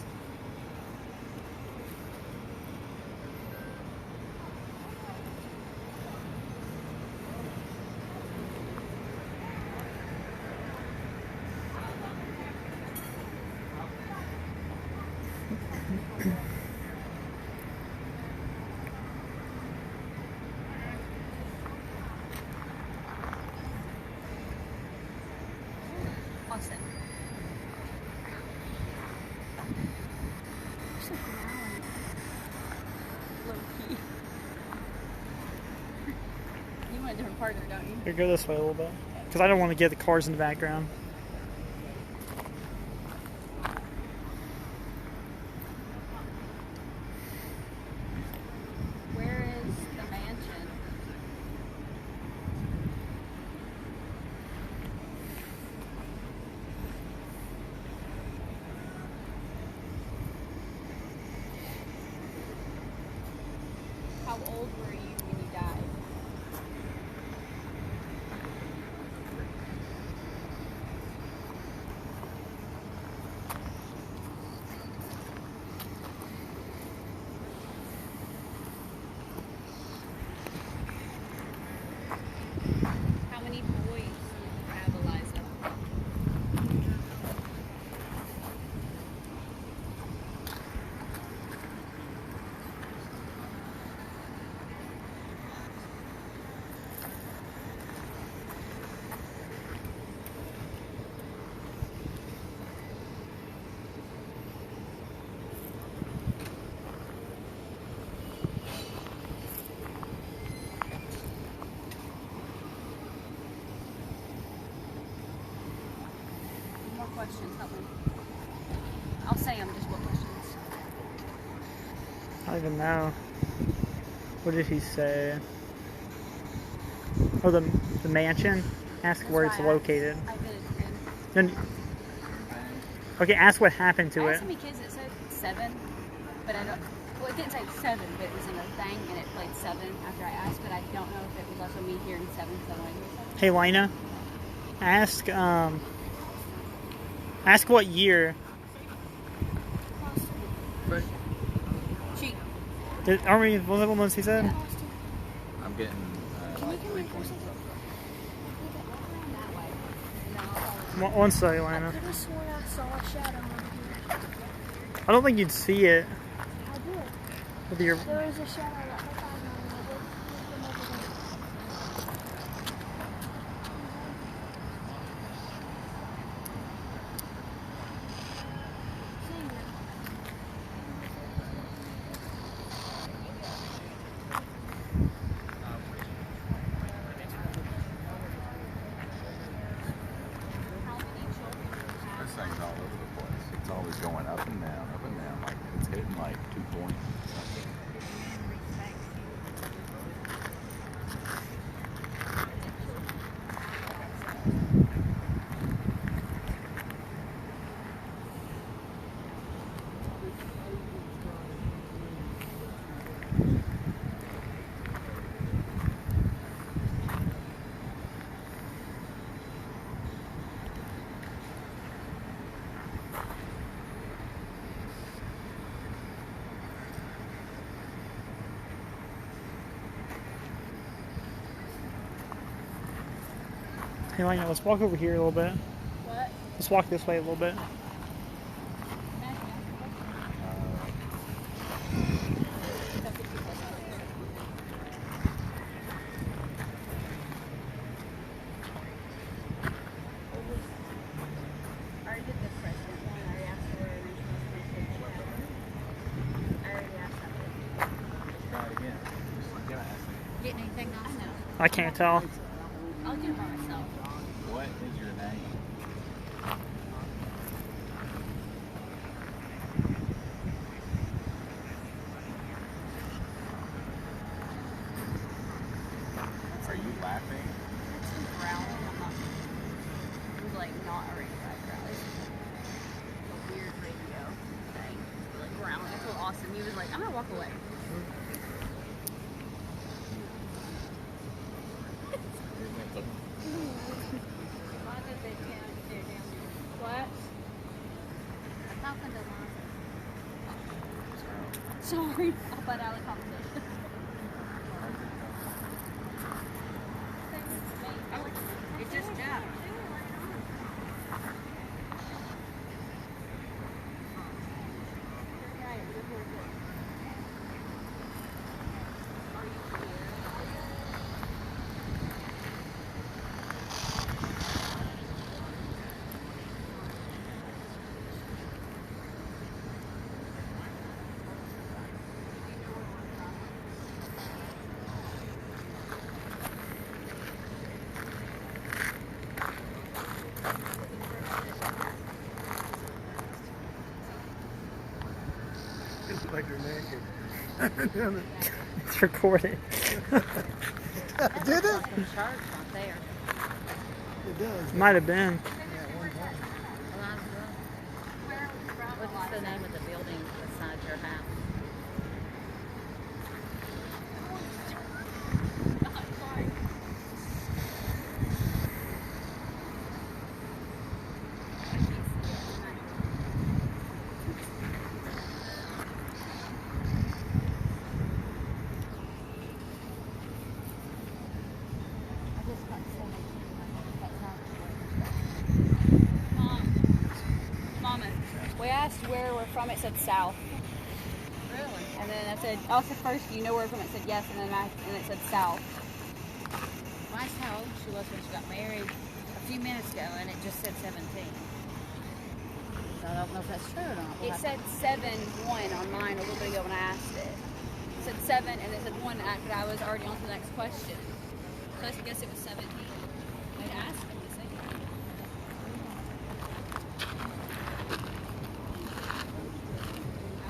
a different partner, don't you? Here, go this way a little bit. Because I don't want to get the cars in the background. Where is the mansion? How old were you when you died? How many boys did you have, Eliza? More questions, help me. I'll say them, just what questions. I don't even know. What did he say? Oh, the mansion? Ask That's where why it's I located. I did it again. Then, okay, ask what happened to I it. asked how many kids, it said 7, but I don't, well, it didn't say 7, but it was in a thing, and it played 7 after I asked, but I don't know if it was also me hearing 7, because I don't hear 7. Hey, Lena, ask what year. She, Aren't we, was that what he said? I'm getting like 3 points. that way. And then I'll follow. One second, I Lena. could have sworn I saw a shadow on here. I don't think you'd see it I did. with your. There was a shadow that looked like mine. How many children do you have? This thing's all over the place. It's always going up and down, up and down. Like it's hitting like 2 points. Hey, Lena, let's walk over here a little bit. What? Let's walk this way a little bit. I already did the president one. I already asked her and then she wants me to take it. I already asked that one. Try it again. You gotta ask me. Getting anything else? I know. I can't tell. I'll get it by myself. What is your name? Are you laughing? It's some growling. I'm not. It was like not a radio growl. It's a weird radio thing. Like growling. I told Austin, he was like, I'm gonna walk away. What? I'm talking to Lonzo. Sorry, I'll butt out of the conversation. It just jumped. It's recorded. Did it? In charge not there. It does. Might have been. Yeah, one time. What's the name of the building beside your house? Mama, we asked where we're from. It said south. Really? And then I said, also first, do you know where we're from? It said yes. And then it said south. Well, I asked how old she was when she got married a few minutes ago, and it just said 17. So I don't know if that's true or not. It said 7-1 on mine a little bit ago when I asked it. It said 7 and it said 1, but I was already on to the next question. So I guess it was 17. I asked him to say that.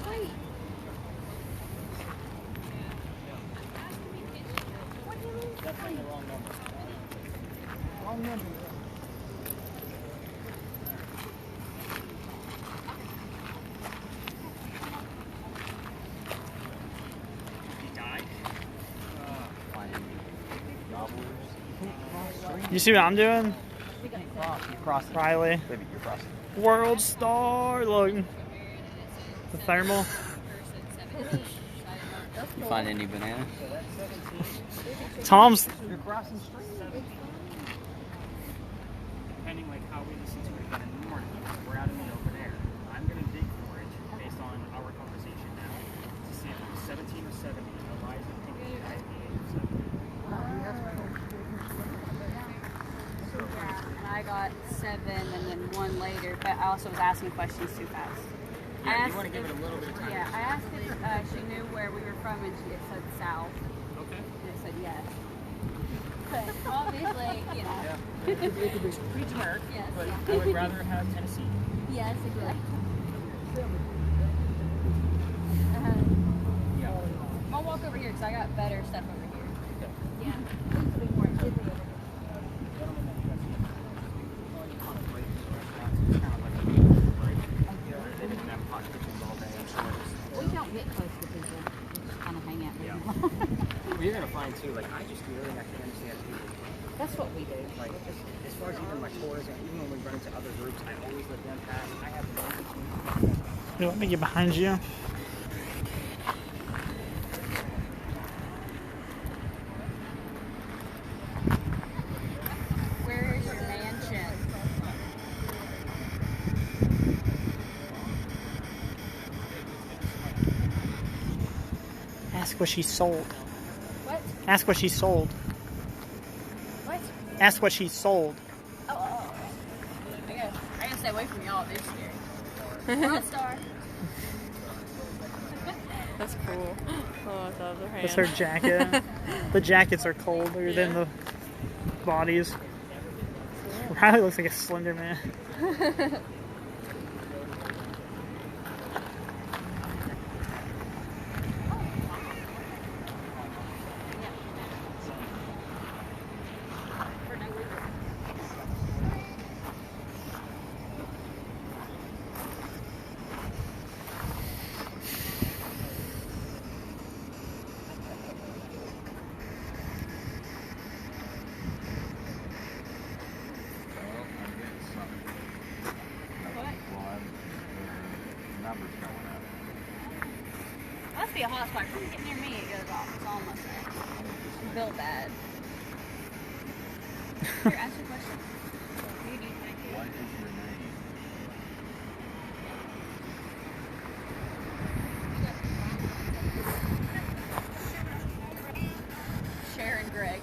Wait. Definitely the wrong number. Wrong number. He died. Finding gobblers. You see what I'm doing? You cross it. Riley. Baby, you're crossing. World star. Look. The thermal. You find any bananas? So that's 17. Tom's. You're crossing street. Depending like how we listen to it again in the morning, we're out in the open air. I'm gonna dig for it based on our conversation now to see if it was 17 or 70. Eliza, Pinkney, IPA, And I got 7 and then 1 later, but I also was asking questions too fast. I Yeah, you asked want to give it a little bit of time. Yeah, I asked if she knew where we were from, and it said south, Okay. and it said yes. But obviously, you know. Yeah. It could be Pretty generic, Yes. but I would rather have Tennessee. Yes, exactly. Yeah. I'll walk over here because I got better stuff over here. Okay. Yeah. Things will be more intimidating. We don't get close to people. We just kind of hang out with Yeah. them. Well, you're gonna find too. Like I just really I can't understand people. That's what we do. Like as far as even my tours, and even when we run into other groups, I always let them pass. I have no opportunity. Here, let me get behind you. Where is your mansion? Ask what she sold. What? Ask what she sold. What? Ask what she sold. Oh. I gotta stay away from y'all. They're scary. World star. That's cool. Oh, the other hand. That's her jacket. The jackets are colder than the bodies. Riley looks like a slender man. Numbers going up. Must be a hot spot. Come get near me, it goes off. It's all I'm saying. Built bad. Here, ask your question. Who do you think? What is your name? Sharon Greg.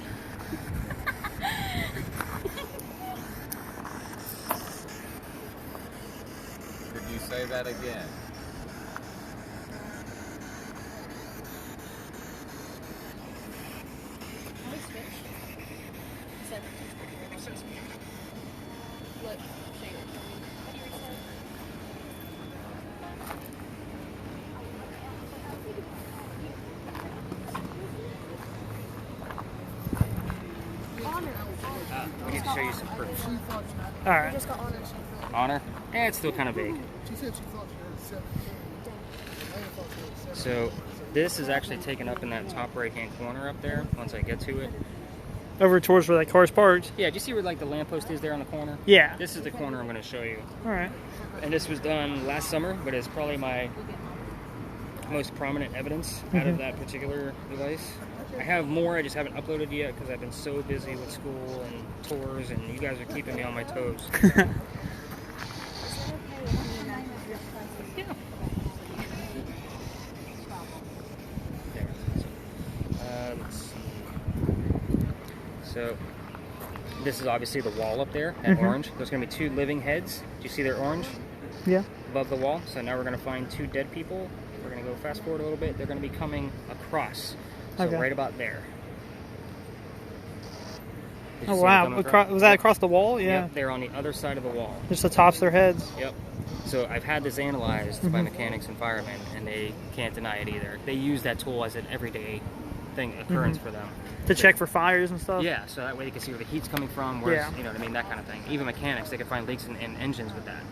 Could you say that again? Can we switch? Look, Sharon. What do you say? We need to show you some proof. She thought All We right. just got honor. Honor? It's still kind of big. she said she thought she heard 17. Elena thought she heard 17. So this is actually taken up in that top right-hand corner up there. Once I get to it. Over towards where that car's parked. Yeah, do you see where like the lamppost is there on the corner? Yeah. This is the corner I'm going to show you. All right. And this was done last summer, but it's probably my most prominent evidence out of that particular device. I have more, I just haven't uploaded yet because I've been so busy with school and tours, and you guys are keeping me on my toes. Let's see. So this is obviously the wall up there at orange. There's going to be 2 living heads. Do you see they're orange? Yeah. Above the wall. So now we're going to find 2 dead people. We're going to go fast forward a little bit. They're going to be coming across. So Okay. right about there. Did you Oh see them wow! coming across? Was that across the wall? Yeah. Yep, they're on the other side of the wall. Just the tops of their heads. Yep. So I've had this analyzed by mechanics and firemen, and they can't deny it either. They use that tool as an everyday occurrence for them. To check for fires and stuff. Yeah, so that way they can see where the heat's coming from, where Yeah. you know what I mean, that kind of thing. Even mechanics, they can find leaks in engines with that.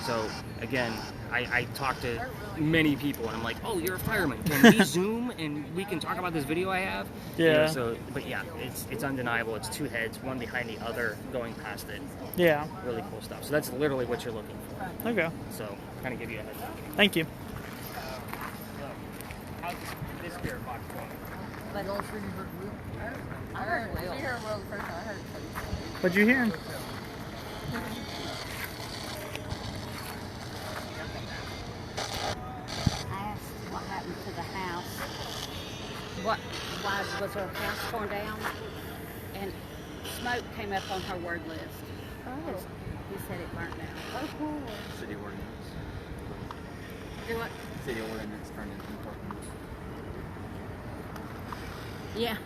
So again, I talk to many people, and I'm like, oh, you're a fireman. Can we Zoom and we can talk about this video I have? You know, Yeah. so, but yeah, it's undeniable. It's 2 heads, one behind the other, going past it. Yeah. Really cool stuff. So that's literally what you're looking for. Okay. So kind of give you a heads up. Thank you. How's this spirit box going? Y'all sure you heard Will? I heard Will. You heard Will the first time I heard it. What'd you hear? I asked what happened to the house. Why was her house torn down? And smoke came up on her word list. Oh. He said it burnt down. Oh, cool. City ordinance. Do what? City ordinance turned into parking. Yeah.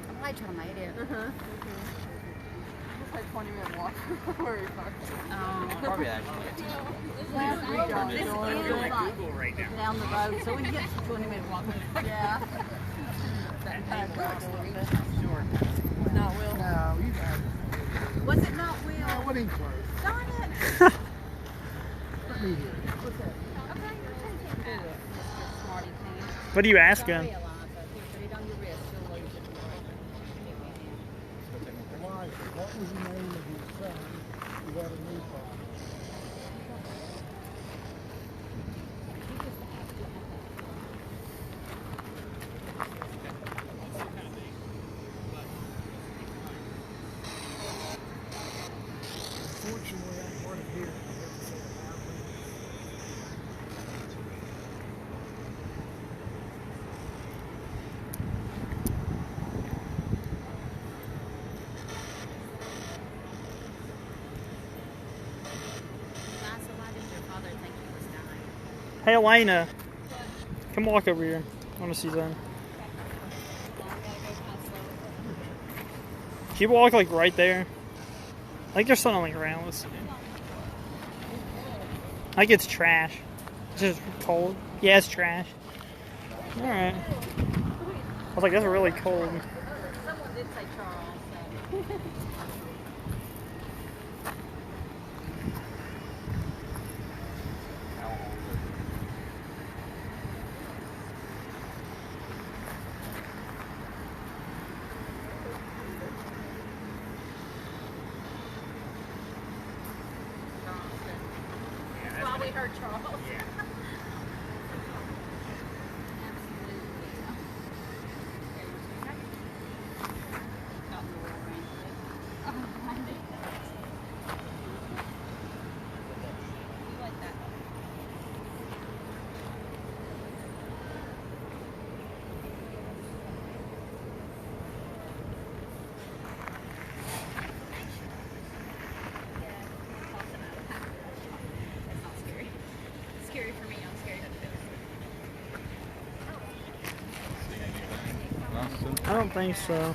I'm glad y'all made it. It's like 20-minute walk where you park. Probably actually. Well, this is like Google right now. down the road, so we can get some 20-minute walk. Yeah. Sure. Not Will. No, you got Was it not it. Will? No, what ain't close? Darn it. Let me hear it. Okay, you're taking it. Smarty pants. What are you asking? Don't realize it. Here, put it on your wrist. You'll lose it. Why? What was the name of his son? You got a new phone. Unfortunately, I'm hard of hearing. I have to say it loudly. So why did your father think he was dying? Hey Elena, come walk over here. I want to see something. Can you walk like right there? I think there's something like around. Let's see. I think it's trash. It's just cold. Yeah, it's trash. All right. I was like, that's really cold. Someone did say Charles. So. Well, we heard Charles. Yeah. Scary for me. I'm scared of the I don't think so.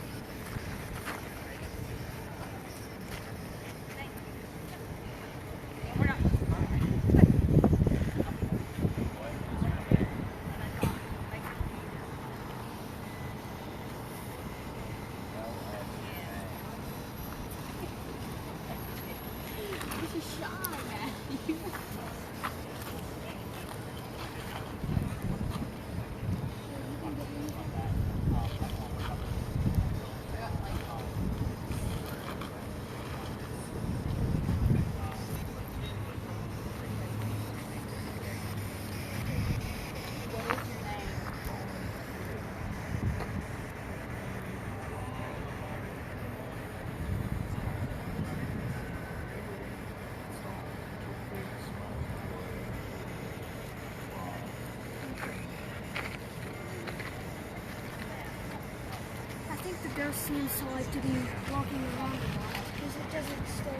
the ghost seems to like to be walking around a lot because it doesn't stay.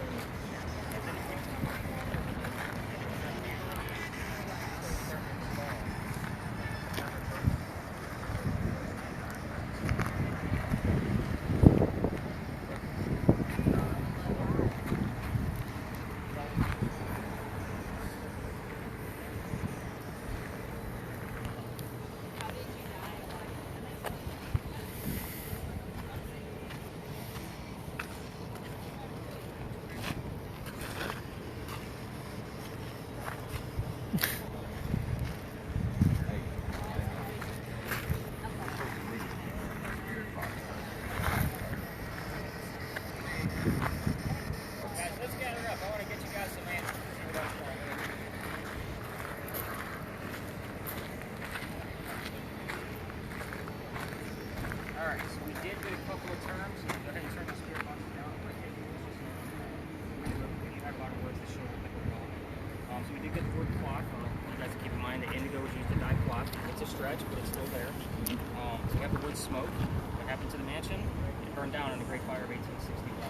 But it's still there. So we have the wood smoke. What happened to the mansion? It burned down in the Great Fire of 1861.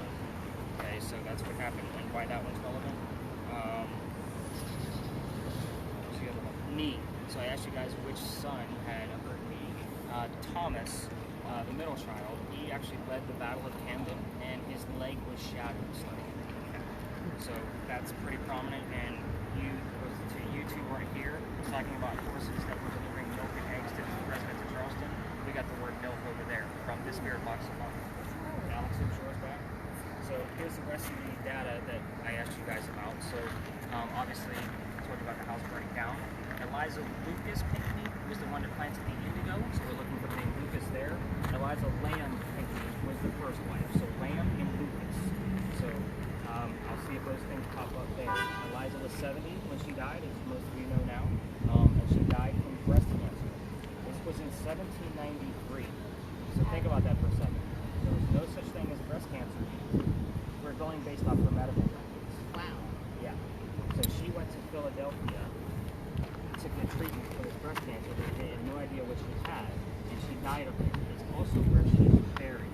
Okay, so that's what happened and why that one's relevant. What's the other one? Knee. So I asked you guys which son had a hurt knee. Thomas, the middle child, he actually led the Battle of Camden and his leg was shattered. So that's pretty prominent, and you two weren't here talking about horses that were delivering milk and eggs to the residents of Charleston. We got the word milk over there from this spirit box of Alex and Shores back. So here's the rest of the data that I asked you guys about. So obviously I told you about the house burning down. Eliza Lucas Pinkney was the one that planted the indigo, so we're looking for the name Lucas there. Eliza Lamb Pinkney was the first wife, so Lamb and Lucas. So I'll see if those things pop up there. Eliza was 70 when she died, as most of you know now, and she died from breast cancer. This was in 1793. So think about that for a second. There was no such thing as breast cancer. We're going based off her medical records. Wow. Yeah. So she went to Philadelphia to get treatment for this breast cancer. They had no idea what she had, and she died of it. It's also where she's buried.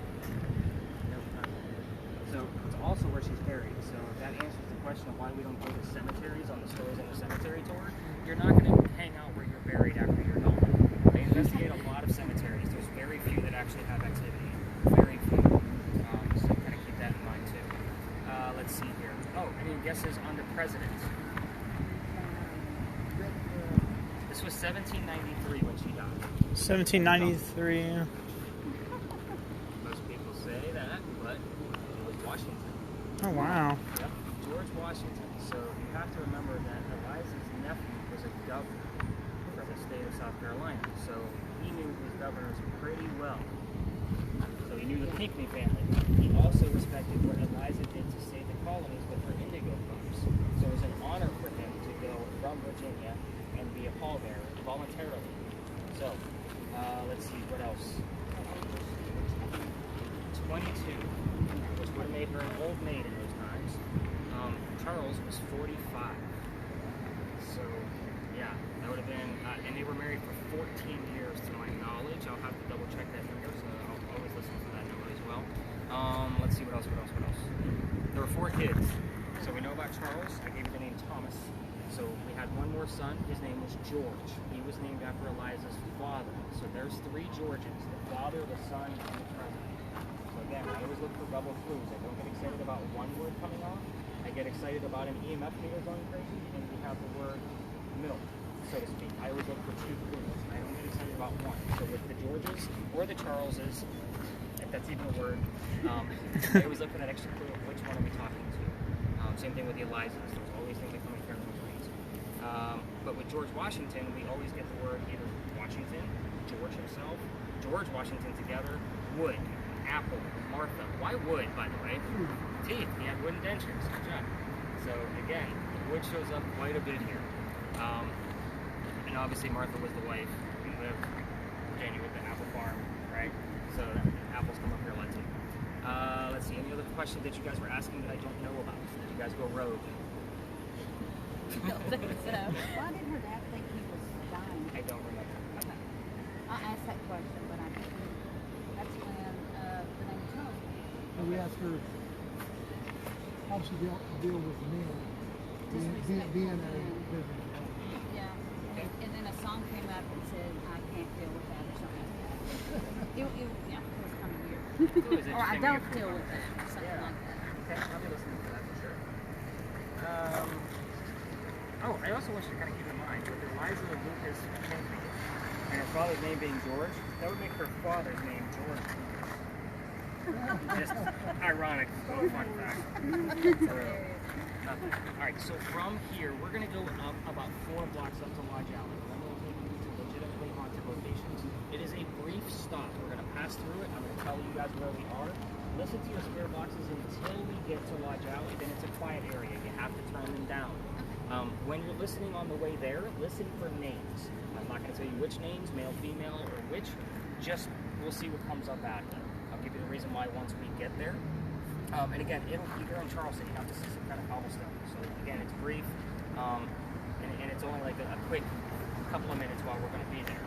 So it's also where she's buried. So that answers the question of why we don't go to cemeteries on the Stories in the Cemetery tour. You're not going to hang out where you're buried after you're gone. They investigate a lot of cemeteries. There's very few that actually have activity. Very few. So kind of keep that in mind too. Let's see here. Oh, any guesses on the president? This was 1793 when she died. 1793. Most people say that, but it was Washington. Oh, wow. Yep, George Washington. So you have to remember that Eliza's nephew was a governor for the state of South Carolina. So he knew his governors pretty well. So he knew the Pinkney family. He also respected what Eliza did to save the colonies with her indigo crops. So it was an honor for him to go from Virginia and be a pallbearer voluntarily. So let's see, what else? 22, which would have made her an old maid in those times. Charles was 45. So, yeah, that would have been, and they were married for 14 years to my knowledge. I'll have to double check that number, so I'll always listen for that number as well. Let's see, what else? There were 4 kids. So we know about Charles. I gave you the name Thomas. So we had one more son. His name was George. He was named after Eliza's father. So there's 3 Georges: the father, the son, and the president. So again, I always look for double clues. I don't get excited about one word coming off. I get excited about an EMF meter going crazy, and we have the word milk, so to speak. I always look for 2 clues. I don't get excited about one. So with the Georges or the Charleses, if that's even a word, I always look for that extra clue of which one are we talking to. Same thing with the Elizas. There's always things that come in character ways. But with George Washington, we always get the word either Washington, George himself, George Washington together, wood, apple, Martha. Why wood, by the way? Teeth. He had wooden dentures. Good job. So again, wood shows up quite a bit here. And obviously Martha was the wife. We live in Virginia with the apple farm, right? So apples come up here a lot too. Let's see, any other questions that you guys were asking that I don't know about? Did you guys go rogue? I don't think so. Why did her dad think he was dying? I don't remember. Okay. I asked that question, but I didn't. That's when And we asked her how she deal with men being a business. Yeah. And then a song came up and said, I can't deal with that or something like that. Yeah, it was kind of weird. Or I don't deal with that or something like that. Okay, I'll be listening to that for sure. Oh, I also want you to kind of keep in mind with Eliza Lucas Pinkney and her father's name being George, that would make her father's name George. Just ironic, little fun fact. Alright, so from here, we're going to go up about 4 blocks up to Lodge Alley. Then we'll take you to legitimately haunted locations. It is a brief stop. We're going to pass through it. I'm going to tell you guys where we are. Listen to your spare boxes until we get to Lodge Alley. Then it's a quiet area. You have to turn them down. When you're listening on the way there, listen for names. I'm not going to tell you which names, male, female, or which. Just, we'll see what comes up at you. I'll give you the reason why once we get there. And again, if you're in Charleston, you have to see some kind of cobblestone. So again, it's brief, and it's only like a quick couple of minutes while we're going to be there.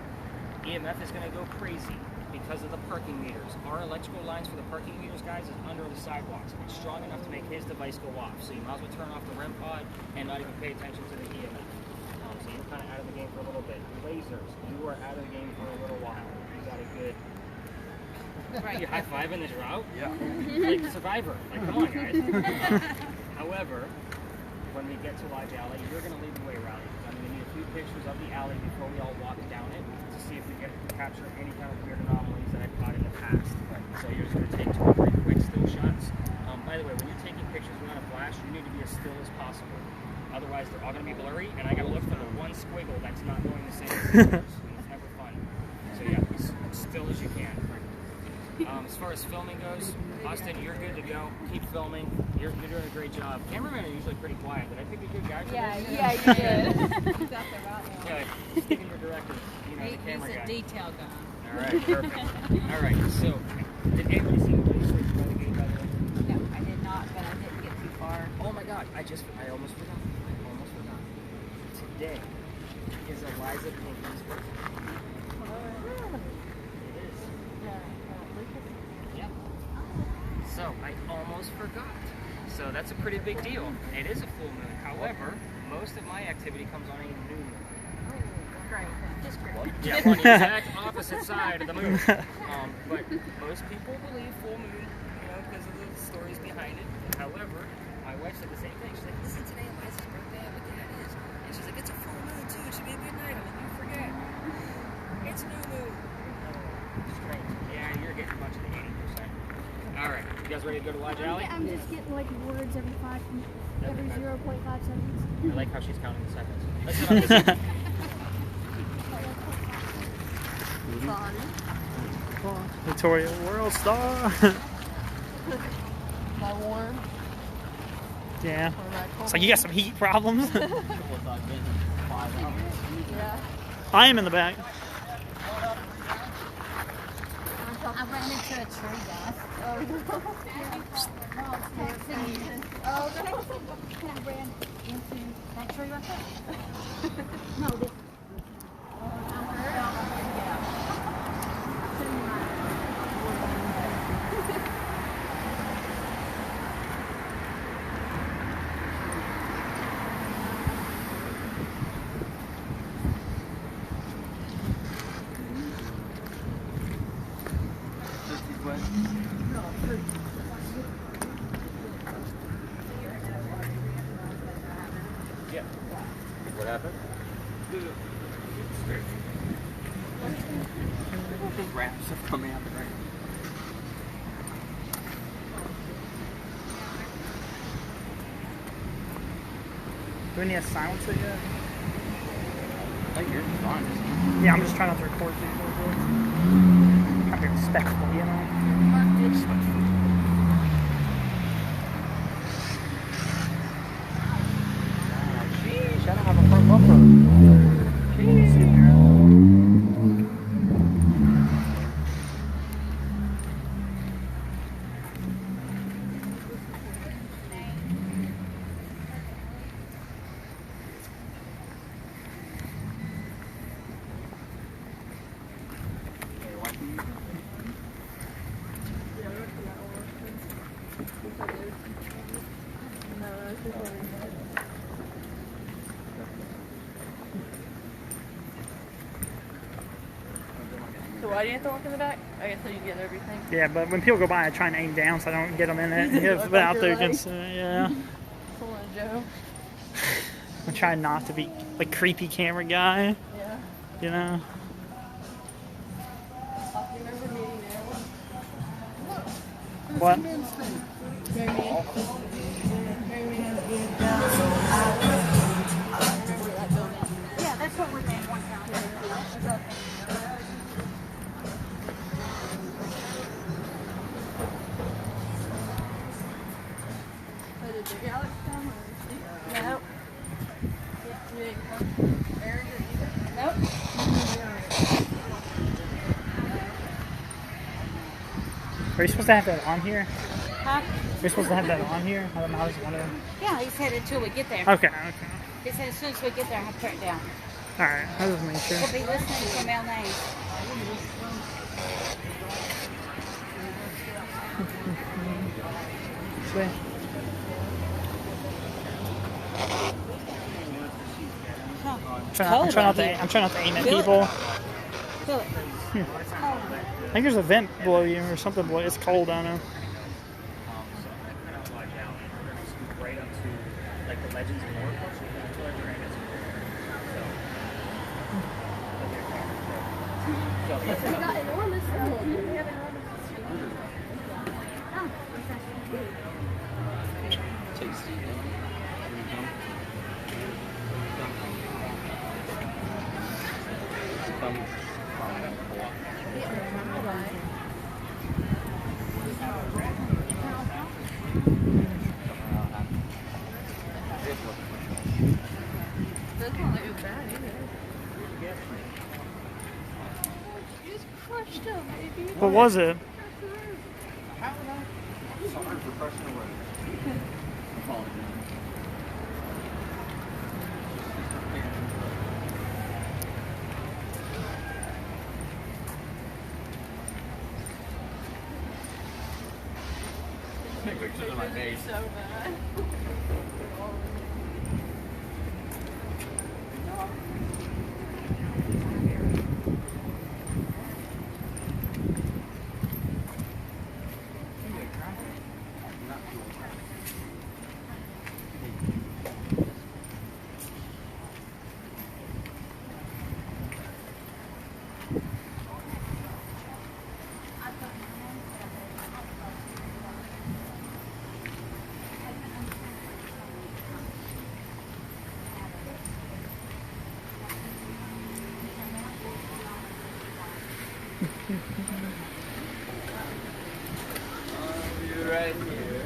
EMF is going to go crazy because of the parking meters. Our electrical lines for the parking meters, guys, is under the sidewalks. It's strong enough to make his device go off. So you might as well turn off the REM pod and not even pay attention to the EMF. So you're kind of out of the game for a little bit. Lasers, you are out of the game for a little while. You got a good... Right, you high-fiving this route? Yeah. Like Survivor. Like, come on, guys. However, when we get to Lodge Alley, you're going to lead the way, Riley. I'm going to need a few pictures of the alley before we all walk down it to see if we can capture any kind of weird anomalies that I've caught in the past. So you're just going to take 2 or 3 quick still shots. By the way, when you're taking pictures without a flash, you need to be as still as possible. Otherwise, they're all going to be blurry, and I got to look for the one squiggle that's not going the same as it's never fun. So yeah, as still as you can. As far as filming goes, Austin, you're good to go. Keep filming. You're doing a great job. Cameramen are usually pretty quiet. Did I pick a good guy for this? Yeah, you did. You got the right one. Yeah, Stephen, your director, the camera He's guy. a detail guy. All right, perfect. All right, so did anybody see the police switch by the gate, by the way? No, I did not, but I didn't get too far. Oh my God, I almost forgot. Today is Eliza Pinkney's birthday. So I almost forgot. So that's a pretty big deal. It is a full moon. However, most of my activity comes on a new moon. Great. Just great. Yeah, we're on the exact opposite side of the moon. But most people believe full moon, because of the stories behind it. However, my wife said the same thing. She's like, "Is it today Eliza's birthday?" I'm like, "Yeah, it is." And she's like, "It's a full moon too. It should be a good night." I'm like, "You forget. It's a new moon." Strange. Yeah, you're getting a bunch of the 80%. All right, you guys ready to go to Lodge Alley? I'm just getting like words every 0.5 seconds. I like how she's counting the seconds. Let's get on this side. Victoria World Star. My warm. Yeah. Or my cold. It's like you got some heat problems. Yeah. I am in the back. I ran into a tree, guys. Oh, no. And I ran into that tree right there. No, this. Yeah. What happened? The wraps are coming out right. Do we need a silencer yet? Like yours is fine, isn't it? Yeah, I'm just trying not to record these. Gotta be respectful, you know? Respectful. Sheesh, I don't have a front bumper. So why do you have to walk in the back? I guess so you get everything. Yeah, but when people go by, I try and aim down so I don't get them in it. Yeah, but out there, just yeah. Come on, Joe. I'm trying not to be like creepy camera guy. Yeah. You know. I remember meeting there. What? Yeah, that's what we're doing one time. So did the Alex come or No. you didn't come? Aaron didn't either? Nope. Are you supposed to have that on here? Huh? You're supposed to have that on here? I was wondering. Yeah, he said until we get there. Okay. He said as soon as we get there, I have to turn it down. All right. I was just making sure. We'll be listening to Mel Nays. See? I'm trying not to aim at people. Feel it. I think there's a vent below you or something below. It's cold down there. Right up to like the Legends of War portion. That's where you're gonna get to. We got enormous room. We have enormous Doesn't look like it was bad either. You just crushed him, baby. What was it? Sorry for crushing away. Take pictures of my face. So bad. You're right here.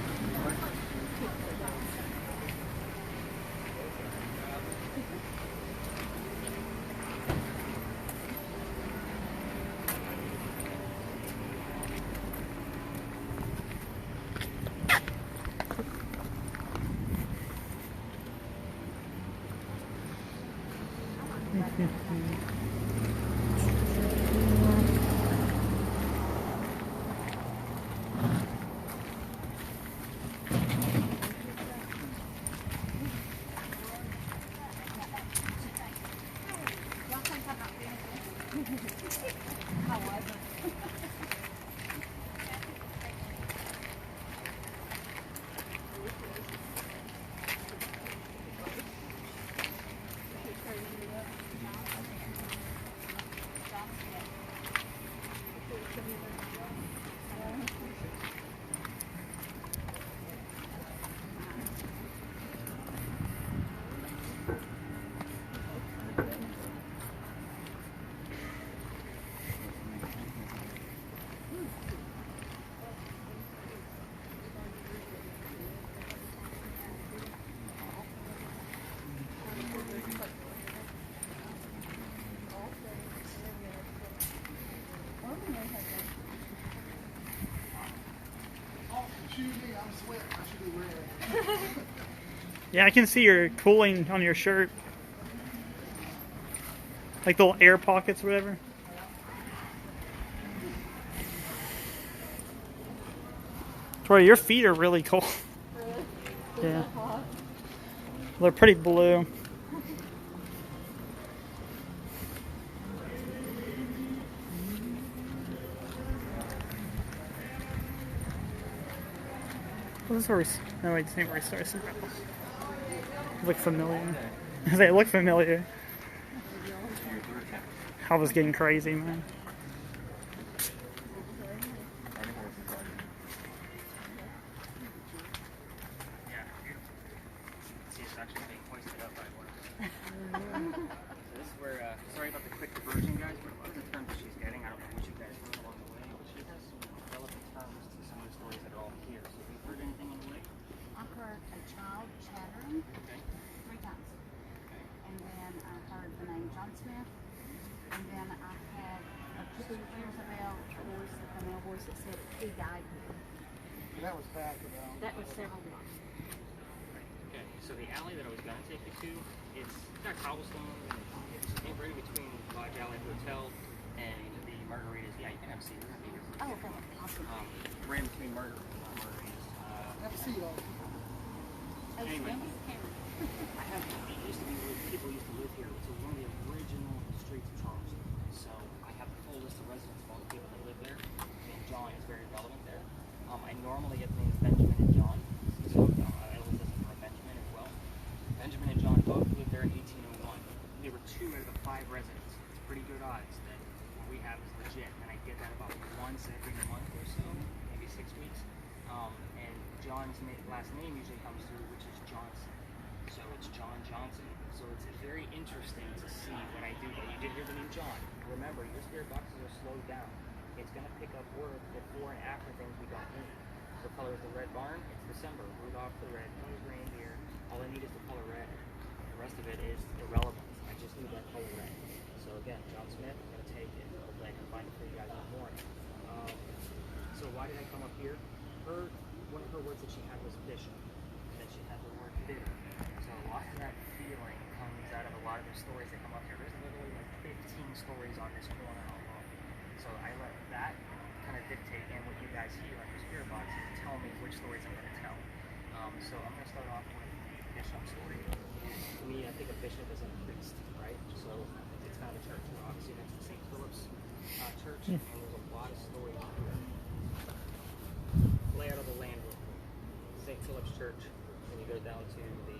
Yeah, I can see your cooling on your shirt. Like the little air pockets or whatever. Troy, your feet are really cold. Really? Yeah. They're pretty blue. This is where we. No, wait, this ain't where we started. Look familiar. They look familiar. I was getting crazy, man. See, it's actually being hoisted up by one. So this is where, sorry about the quick diversion, guys, but a lot of the terms that she's getting, I don't know what you guys heard along the way, but she has some relevant terms to some of the stories that are all here. So have you heard anything on the way? I heard a child chattering Okay. 3 times. Okay. And then I heard the name John Smith. And then I had a couple of years ago a voice, a male voice that said he died here. That was back about. That was several blocks. Okay, so the alley that I was going to take you to, it's got cobblestone, and it's right in between Lodge Alley Hotel and the Margaritas. Yeah, you can have a seat. Oh, okay. Awesome. Right in between Margaritas. Have a seat on. Anyway, people used to live here. It's one of the original streets of Charleston. So I have the full list of residents of all the people that live there. And John is very relevant there. I normally get the names Benjamin and John. So I always listen for a Benjamin as well. Benjamin and John both lived there in 1801. They were 2 out of the 5 residents. It's pretty good odds that what we have is legit. And I get that about once every month or so, maybe 6 weeks. And John's last name usually comes through, which is Johnson. So it's John Johnson. So it's very interesting to see what I do. You did hear the name John. Remember, your spirit boxes are slowed down. It's going to pick up word before and after things we got in. The color is the red barn. It's December. Rudolph the red-nosed reindeer. All I need is the color red. The rest of it is irrelevant. I just need that color red. So again, John Smith, I'm going to take it. Hopefully I can find it for you guys in the morning. So why did I come up here? One of her words that she had was bishop. And then she had the word bitter. So a lot of that feeling comes out of a lot of the stories that come up here. There's literally like 15 stories on this corner alone. So I let that kind of dictate in what you guys hear on your spirit box and tell me which stories I'm going to tell. So I'm going to start off with the bishop story. To me, I think a bishop is a priest, right? So it's not a church. We're obviously next to St. Philip's Church, and there's a lot of stories here. Layout of the land real quick. St. Philip's Church, and you go down to the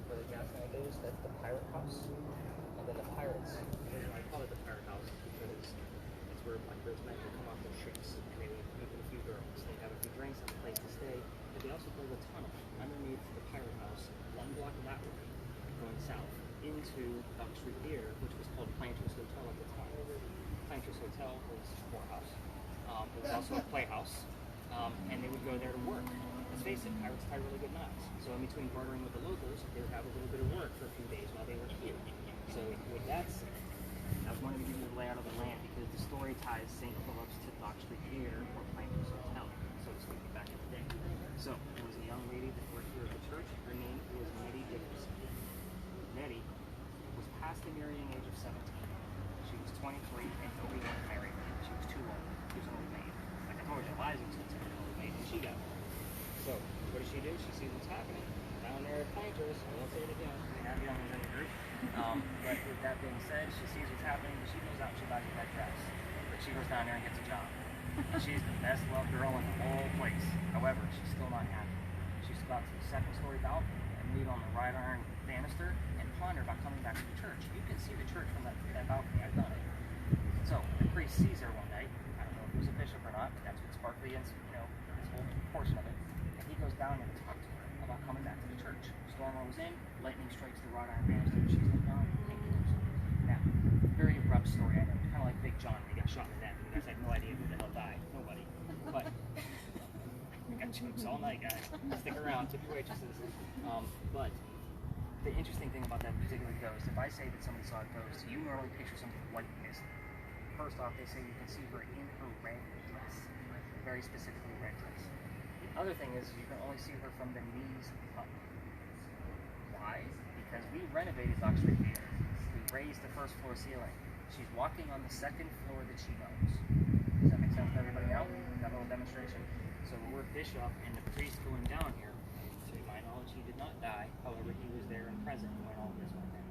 where the gas line goes, that's the pirate house. And then the pirates, I call it the pirate house because it's where those men would come off their ships and they would meet with a few girls. They'd have a few drinks, have a place to stay, but they also built a tunnel underneath the pirate house, 1 block that way, going south into Duck Street Pier, which was called Planters Hotel at the time. Planters Hotel was a whorehouse. It was also a playhouse. And they would go there to work. Let's face it, pirates tie really good knots. So in between bartering with the locals, they would have a little bit of work for a few days while they were here. So with that said, I wanted to give you the layout of the land because the story ties St. Philip's to Dock Street Theater or Planters Hotel, so to speak, back in the day. So there was a young lady that worked here at the church. Her name was Nettie Dickerson. Nettie was past the marrying age of 17. She was 23 and nobody wanted to marry her. She was too old. She was an old maid. Like I told you, Liza was an old maid and she got married. So what does she do? She sees what's happening down there at Planters. I won't say it again. We have young ones in the group. But with that being said, she sees what's happening, but she goes out and she buys a red dress. But she goes down there and gets a job. And she's the best loved girl in the whole place. However, she's still not happy. She's about to the 2nd story balcony and lean on the right iron banister and ponder about coming back to the church. You can see the church from that balcony. I've done it. So the priest sees her one night. I don't know if he was a bishop or not, but that's what sparkly is, this whole portion of it. And he goes down there to talk to her about coming back to the church. Storm rolls in, lightning strikes the wrought iron banister, and she's looked on and kills her. Now, very abrupt story, I know. Kind of like Big John when he got shot in the neck. You guys had no idea who the hell died. Nobody. But I got jokes all night, guys. Stick around, tip your waitresses. But the interesting thing about that particular ghost, if I say that somebody saw a ghost, you normally picture something white mist. First off, they say you can see her in her red dress, very specifically red dress. The other thing is you can only see her from the knees up. Why? Because we renovated Dock Street Theater. We raised the 1st floor ceiling. She's walking on the 2nd floor that she knows. Does that make sense to everybody else? That little demonstration? So the word bishop and the priest going down here, to my knowledge, he did not die. However, he was there and present when all of this went down.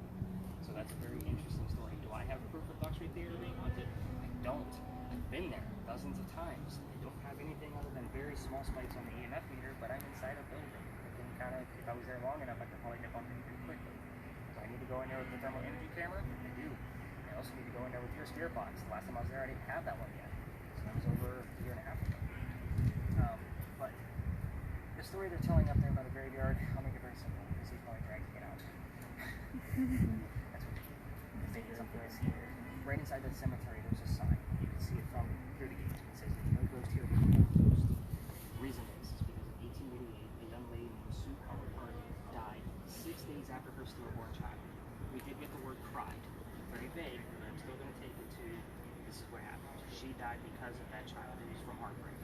So that's a very interesting story. Do I have proof of Dock Street Theater being haunted? I don't. been there dozens of times. I don't have anything other than very small spikes on the EMF meter, but I'm inside a building. I can kind of, if I was there long enough, I could probably nip on things pretty quickly. So I need to go in there with the thermal imaging camera. I do. I also need to go in there with your spirit box. The last time I was there, I didn't have that one yet. So that was over a year and a half ago. But the story they're telling up there about the graveyard, I'll make it very simple because he's probably dragging it out. That's what if they get something I see here. Right inside that cemetery, there's a sign. You can see it from through the gate. It says there's no ghost here, but no ghost. The reason is because in 1888, a young lady named Sue Howard Hardy died 6 days after her stillborn child. We did get the word cried. Very vague, but I'm still going to take it to this is what happened. She died because of that child. It was from heartbreak.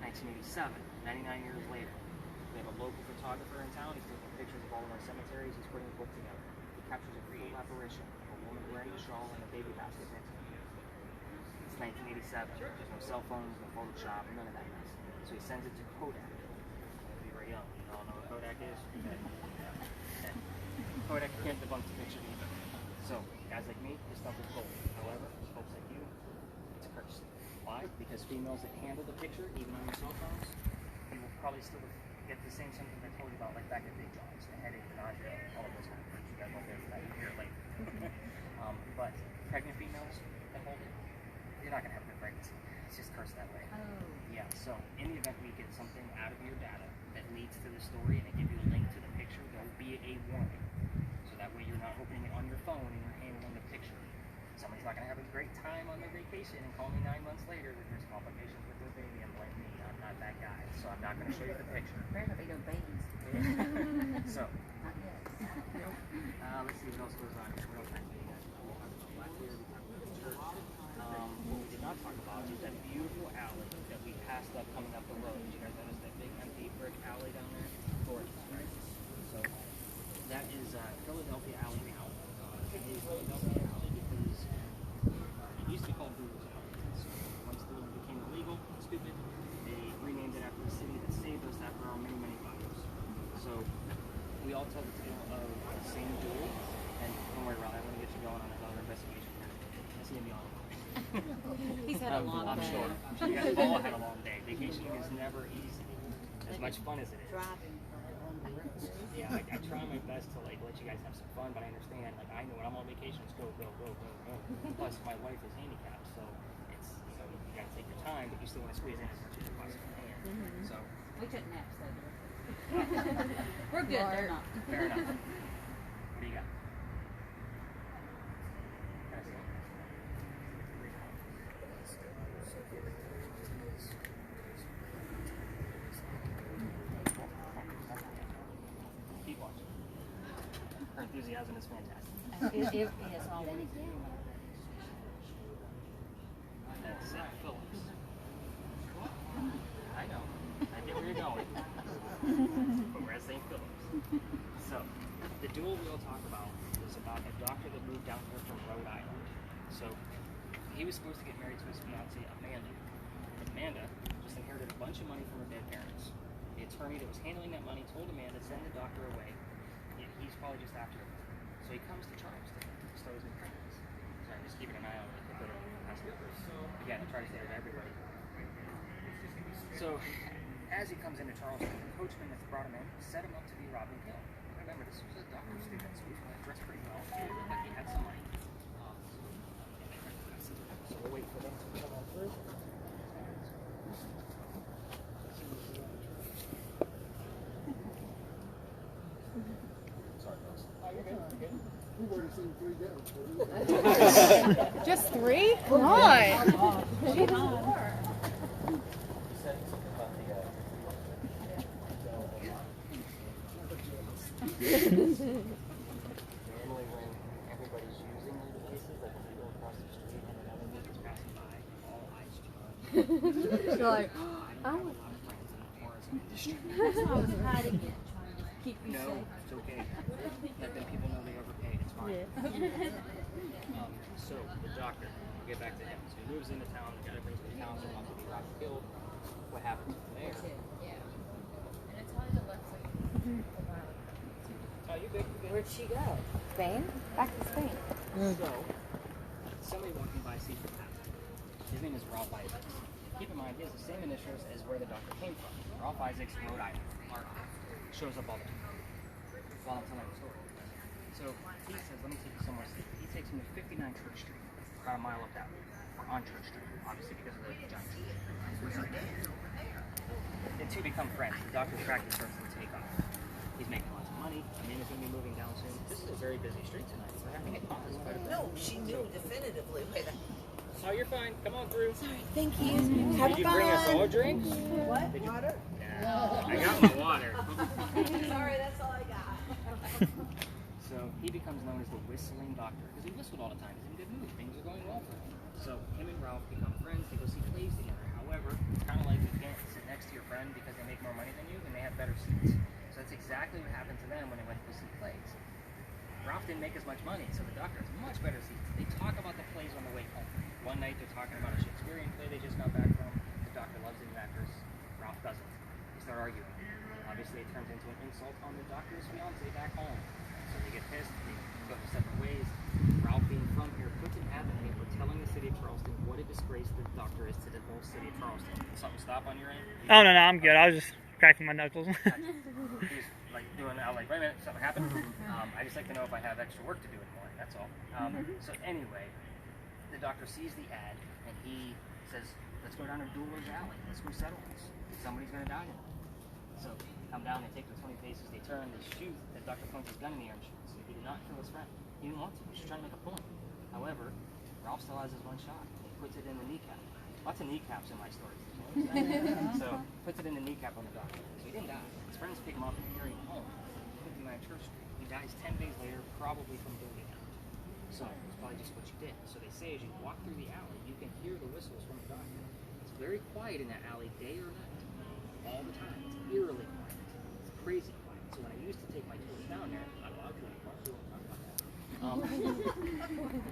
1987, 99 years later, we have a local photographer in town. He's taking pictures of all of our cemeteries. He's putting a book together. He captures a full apparition of a woman wearing a shawl and a baby basket next to him. It's 1987. There's no cell phones, no Photoshop, none of that mess. So he sends it to Kodak. If you were young, you all know what Kodak is? Kodak can't debunk the picture either. So, guys like me, this stuff is gold. However, folks like you, it's a curse. Why? Because females that handle the picture, even on your cell phones, you will probably still get the same symptoms I told you about, like back at Big John's, the headache, the nausea, all of those kind of things. You guys won't get into that. You hear it later. But pregnant females that hold it, you're not going to have a good pregnancy. It's just cursed that way. Oh. Yeah, so in the event we get something out of your data that leads to the story and it gives you a link to the picture, there'll be a warning. So that way you're not opening it on your phone and you're handling the picture. Somebody's not going to have a great time on their vacation and call me 9 months later that there's complications with their baby and blame me. I'm not that guy, so I'm not going to show you the picture. Better not be no babies. So, Not yet. let's see what else goes on here. What else can I say? We'll talk about Blackbeard, we talked about the church. What we did not talk about is that beautiful alley that we passed up coming up the road. Did you guys notice that big empty brick alley down there? Gorgeous, right? So, that is Philadelphia Alley now. It is Philadelphia Alley because it used to be called Google's Alley. So once the became illegal, stupid, they renamed it after the city that saved us after our many, many fires. So we all tell the tale of the same duel, and don't worry, Ron, I'm going to get you going on another investigation here. That's going to be on. He's had a long I'm day. sure. I'm sure you guys all had a long day. Vacationing is never easy, as much fun as it is. Driving. Yeah, I try my best to like let you guys have some fun, but I understand. Like I know when I'm on vacation, it's go, go, go, go, go. Plus, my wife is handicapped, so it's you gotta take your time, but you still want to squeeze in as much as you possibly can. So We took naps though. We're good. They're not. fair enough. What do you got? Can I see it? Keep watching. Her enthusiasm is fantastic. It is all we That's St. Phillips. I know. I get where you're going. But we're at St. Phillips. So, the duel we'll talk about is about a doctor that moved down here from Rhode Island. So, he was supposed to get married to his fiancée, Amanda. Amanda just inherited a bunch of money from her dead parents. The attorney that was handling that money told Amanda, send the doctor away. He's probably just after her. So he comes to Charleston, stows in pregnant. So I'm just keeping an eye on it. Again, I try to stay with everybody. So, as he comes into Charleston, the coachman that brought him in set him up to be Robin Hill. Remember, this was a doctor's student, so he was dressed pretty well. He looked like he had some money. So we'll wait for them to come on through. Sorry, folks. Oh, you're good. You're good. We've already seen 3 down. Just 3? Come on. Normally when everybody's using these places, like when you go across the street and another vehicle is passing by, all eyes turn. You're like, I have a lot of friends in the tourism industry. That's why I was hiding it, trying to keep you No, safe. it's okay. Let them people know they overpaid. It's fine. So the doctor, we'll get back to him. So he moves into town. The guy that brings him to town, so not to be robbed, killed. What happens from there? And it's hard to look like Oh, you good? You good? Where'd she go? Spain? Back to Spain. So somebody walking by sees what happened. His name is Ralph Isaacs. Keep in mind, he has the same initials as where the doctor came from. Ralph Isaacs, Rhode Island. R.I. Shows up all the time while I'm telling the story. So he says, let me take you somewhere safe. He takes me to 59 Church Street, about a mile up that way. We're on Church Street, obviously because of the giant tree. The two become friends. The doctor's practice starts to take off. He's making lots of money. Amanda's going to be moving down soon. This is a very busy street tonight. We're having it paused quite a bit. No, she knew definitively. Oh, you're fine. Come on through. Sorry, thank you. Did you bring us all drinks? What? Water? Yeah. I got my water. Sorry, that's all I got. So he becomes known as the whistling doctor because he whistled all the time. He's in a good mood. Things are going well for him. So him and Ralph become friends. They go see plays together. However, it's kind of like you can't sit next to your friend because they make more money than you and they have better seats. So that's exactly what happened to them when they went to see plays. Ralph didn't make as much money, so the doctor has much better seats. They talk about the plays on the way home. One night they're talking about a Shakespearean play they just got back from. The doctor loves the new actors. Ralph doesn't. They start arguing. Obviously, it turns into an insult on the doctor's fiance back home. So they get pissed. They go their separate ways. Ralph, being from here, puts an ad in the paper telling the city of Charleston what a disgrace the doctor is to the whole city of Charleston. Something stop on your end? Oh, no, I'm good. I was just cracking my knuckles. He's like doing that, like, wait a minute, something happened? I just like to know if I have extra work to do in the morning, that's all. So anyway, the doctor sees the ad and he says, let's go down to Dueler's Alley, let's go settle this. Somebody's gonna die tonight. So they come down, they take the 20 paces, they turn, they shoot, and Dr. Funk his gun in the air and shoots. He did not kill his friend. He didn't want to, he was just trying to make a point. However, Ralph still has his one shot. He puts it in the kneecap. Lots of kneecaps in my stories. So puts it in the kneecap on the doctor. So he didn't die. His friends pick him up and carry him home. 59 Church Street. He dies 10 days later, probably from bleeding out. So it's probably just what you did. So they say as you walk through the alley, you can hear the whistles from the doctor. It's very quiet in that alley, day or night. All the time. It's eerily quiet. It's crazy quiet. So when I used to take my tours down there, I'm not allowed to anymore. We won't talk about that.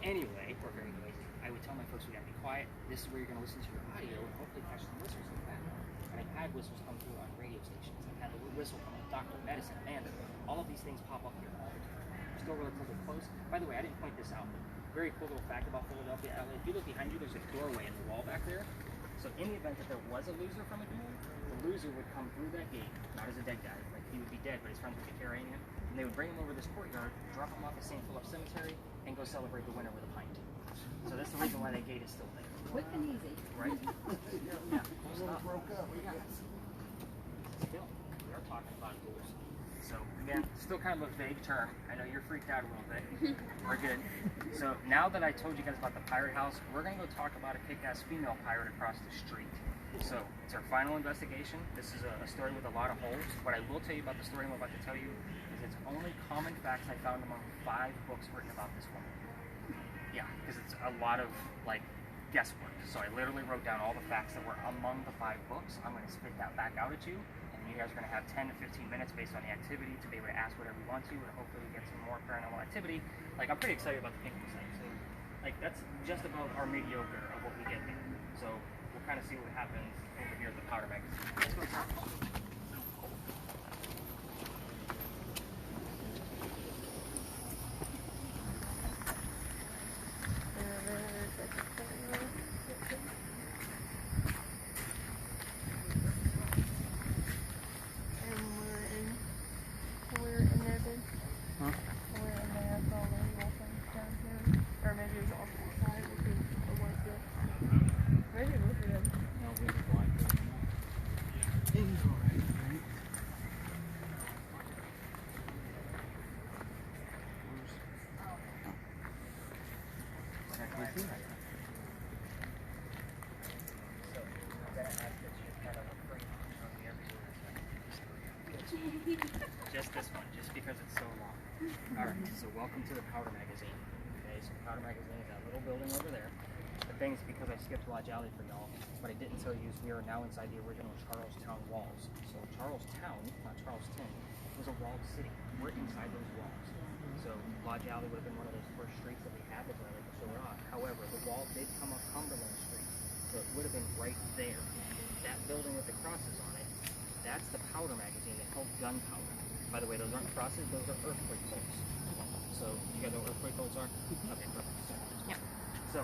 Anyway, we're very noisy. I would tell my folks we gotta be quiet. This is where you're gonna listen to your audio and hopefully catch some whistles in the background. And I've had whistles come through on radio stations. I've had the whistle come on Doctor, Medicine, Amanda. All of these things pop up here all the time. Still relatively close. By the way, I didn't point this out, but very cool little fact about Philadelphia, LA. If you look behind you, there's a doorway in the wall back there. So in the event that there was a loser from a duel, the loser would come through that gate, not as a dead guy, like he would be dead, but his friends would be carrying him, and they would bring him over this courtyard, drop him off at St. Philip's Cemetery, and go celebrate the winner with a pint. So that's the reason why that gate is still there. Quick and easy. Right? Yeah. Cool stuff. What do you got? Still, we are talking about duels. So again, still kind of a vague term. I know you're freaked out a little bit. We're good. So now that I told you guys about the pirate house, we're gonna go talk about a kick-ass female pirate across the street. So it's our final investigation. This is a story with a lot of holes. What I will tell you about the story I'm about to tell you is it's only common facts I found among 5 books written about this woman. Yeah, because it's a lot of like guesswork. So I literally wrote down all the facts that were among the 5 books. I'm going to spit that back out at you, and you guys are going to have 10 to 15 minutes based on the activity to be able to ask whatever you want to, and hopefully we get some more paranormal activity. Like, I'm pretty excited about the Pinkney site. So, like, that's just about our mediocre of what we get there. So we'll kind of see what happens over here at the Powder Magazine. Let's go talk. Just this one, just because it's so long. Alright, so welcome to the Powder Magazine. Okay, so the Powder Magazine is that little building over there. The thing is, because I skipped Lodge Alley for y'all, what I didn't tell you is we are now inside the original Charlestown walls. So Charlestown, not Charleston, was a walled city. We're inside those walls. So Lodge Alley would have been one of those first streets that we had that were like so rock. However, the wall did come up Cumberland Street, so it would have been right there. That building with the crosses on it, that's the Powder Magazine that held gunpowder. By the way, those aren't crosses, those are earthquake bolts. So, you guys know what earthquake bolts are? Okay, perfect. Yeah. So,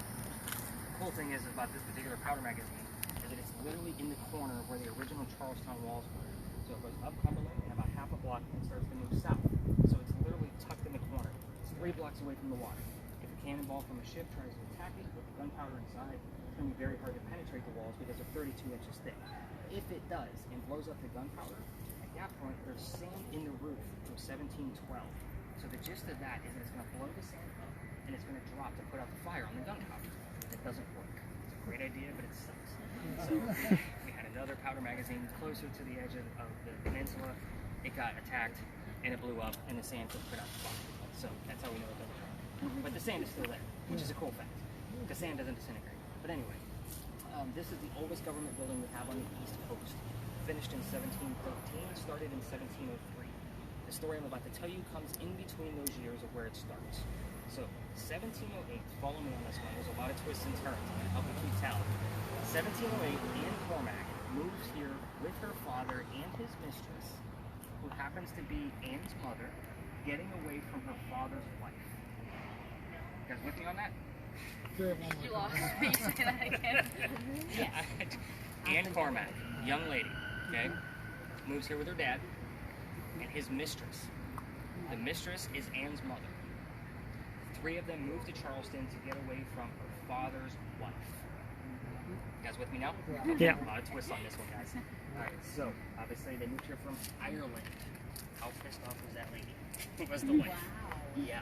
cool cool thing is about this particular powder magazine is that it's literally in the corner where the original Charlestown walls were. So it goes up Cumberland and about half a block and starts to move south. So it's literally tucked in the corner. It's 3 blocks away from the water. If a cannonball from a ship tries to attack it with the gunpowder inside, it's going to be very hard to penetrate the walls because they're 32 inches thick. If it does and blows up the gunpowder, at that point there's sand in the roof from 1712. So the gist of that is that it's going to blow the sand up and it's going to drop to put out the fire on the gunpowder. It doesn't work. It's a great idea, but it sucks. So we had another powder magazine closer to the edge of the peninsula. It got attacked and it blew up and the sand couldn't put out the fire. So that's how we know it doesn't work. But the sand is still there, which is a cool fact. The sand doesn't disintegrate. But anyway, this is the oldest government building we have on the East Coast. Finished in 1713, started in 1703. The story I'm about to tell you comes in between those years of where it starts. So 1708, follow me on this one, there's a lot of twists and turns. I'm going to help you keep tally. 1708, Anne Cormack moves here with her father and his mistress, who happens to be Anne's mother, getting away from her father's wife. You guys with me on that? You lost me. Say that again. Yeah. Anne Cormack, young lady, okay, moves here with her dad and his mistress. The mistress is Anne's mother. 3 of them moved to Charleston to get away from her father's wife. You guys with me now? Yeah. A lot of twists on this one, guys. Alright, so obviously they moved here from Ireland. How pissed off was that lady? Who was the wife? Wow. Yeah.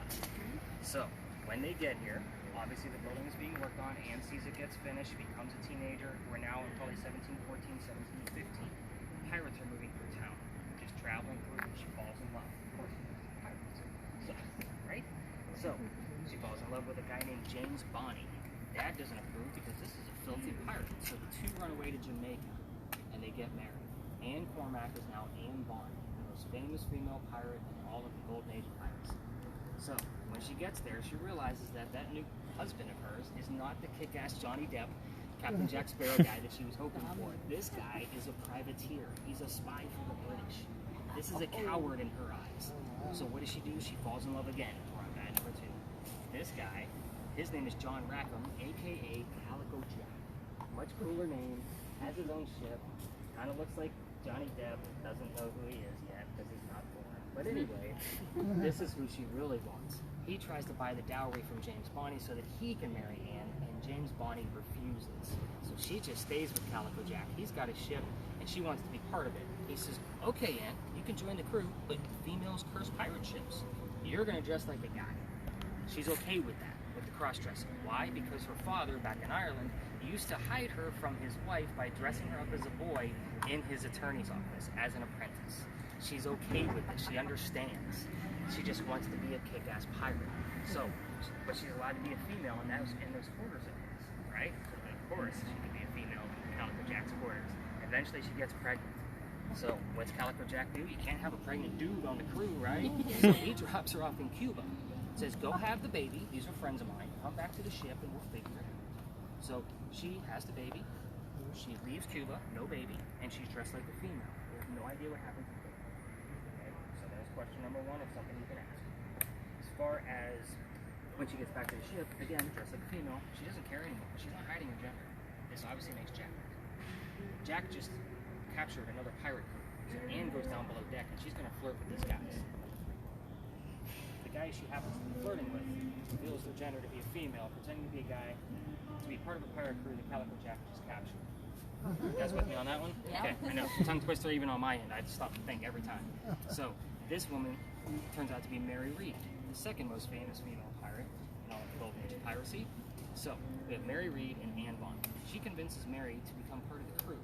So when they get here, obviously the building is being worked on. Anne sees it gets finished, becomes a teenager. We're now in probably 1714, 1715. Pirates are moving through town. Just traveling through, she falls in love. Of course, pirates. So, right? So, she falls in love with a guy named James Bonney. Dad doesn't approve because this is a filthy pirate. So the 2 run away to Jamaica and they get married. Anne Cormack is now Anne Bonney, the most famous female pirate in all of the Golden Age of pirates. So when she gets there, she realizes that that new husband of hers is not the kick-ass Johnny Depp, Captain Jack Sparrow guy that she was hoping for. This guy is a privateer. He's a spy for the British. This is a coward in her eyes. So what does she do? She falls in love again. We're on bad number 2. This guy, his name is John Rackham, aka Calico Jack. Much cooler name, has his own ship, kind of looks like Johnny Depp, doesn't know who he is yet because he's not born. But anyway, this is who she really wants. He tries to buy the dowry from James Bonney so that he can marry Anne, and James Bonney refuses. So she just stays with Calico Jack. He's got a ship, and she wants to be part of it. He says, okay, Anne, you can join the crew, but females curse pirate ships. You're going to dress like a guy. She's okay with that, with the cross-dressing. Why? Because her father, back in Ireland, used to hide her from his wife by dressing her up as a boy in his attorney's office as an apprentice. She's okay with it. She understands. She just wants to be a kick-ass pirate. So, but she's allowed to be a female in those quarters of his, right? So of course, she can be a female in Calico Jack's quarters. Eventually, she gets pregnant. So, what's Calico Jack do? You can't have a pregnant dude on the crew, right? So he drops her off in Cuba. Says, go have the baby. These are friends of mine. Come back to the ship and we'll figure it out. So she has the baby. She leaves Cuba, no baby, and she's dressed like a female. We have no idea what happens to her. Okay? So that's question number 1 of something you can ask. As far as when she gets back to the ship, again, dressed like a female, she doesn't care anymore. She's not hiding her gender. This obviously makes Jack mad. Jack just captured another pirate crew. So Anne goes down below deck and she's going to flirt with these guys. The guy she happens to be flirting with reveals their gender to be a female, pretending to be a guy, to be part of a pirate crew that Calico Jack just captured. You guys with me on that one? Okay, I know. Tongue twister even on my end. I stop and think every time. So, this woman turns out to be Mary Read, the second most famous female pirate in all of the Golden Age of piracy. So, we have Mary Read and Anne Bonney. She convinces Mary to become part of the crew.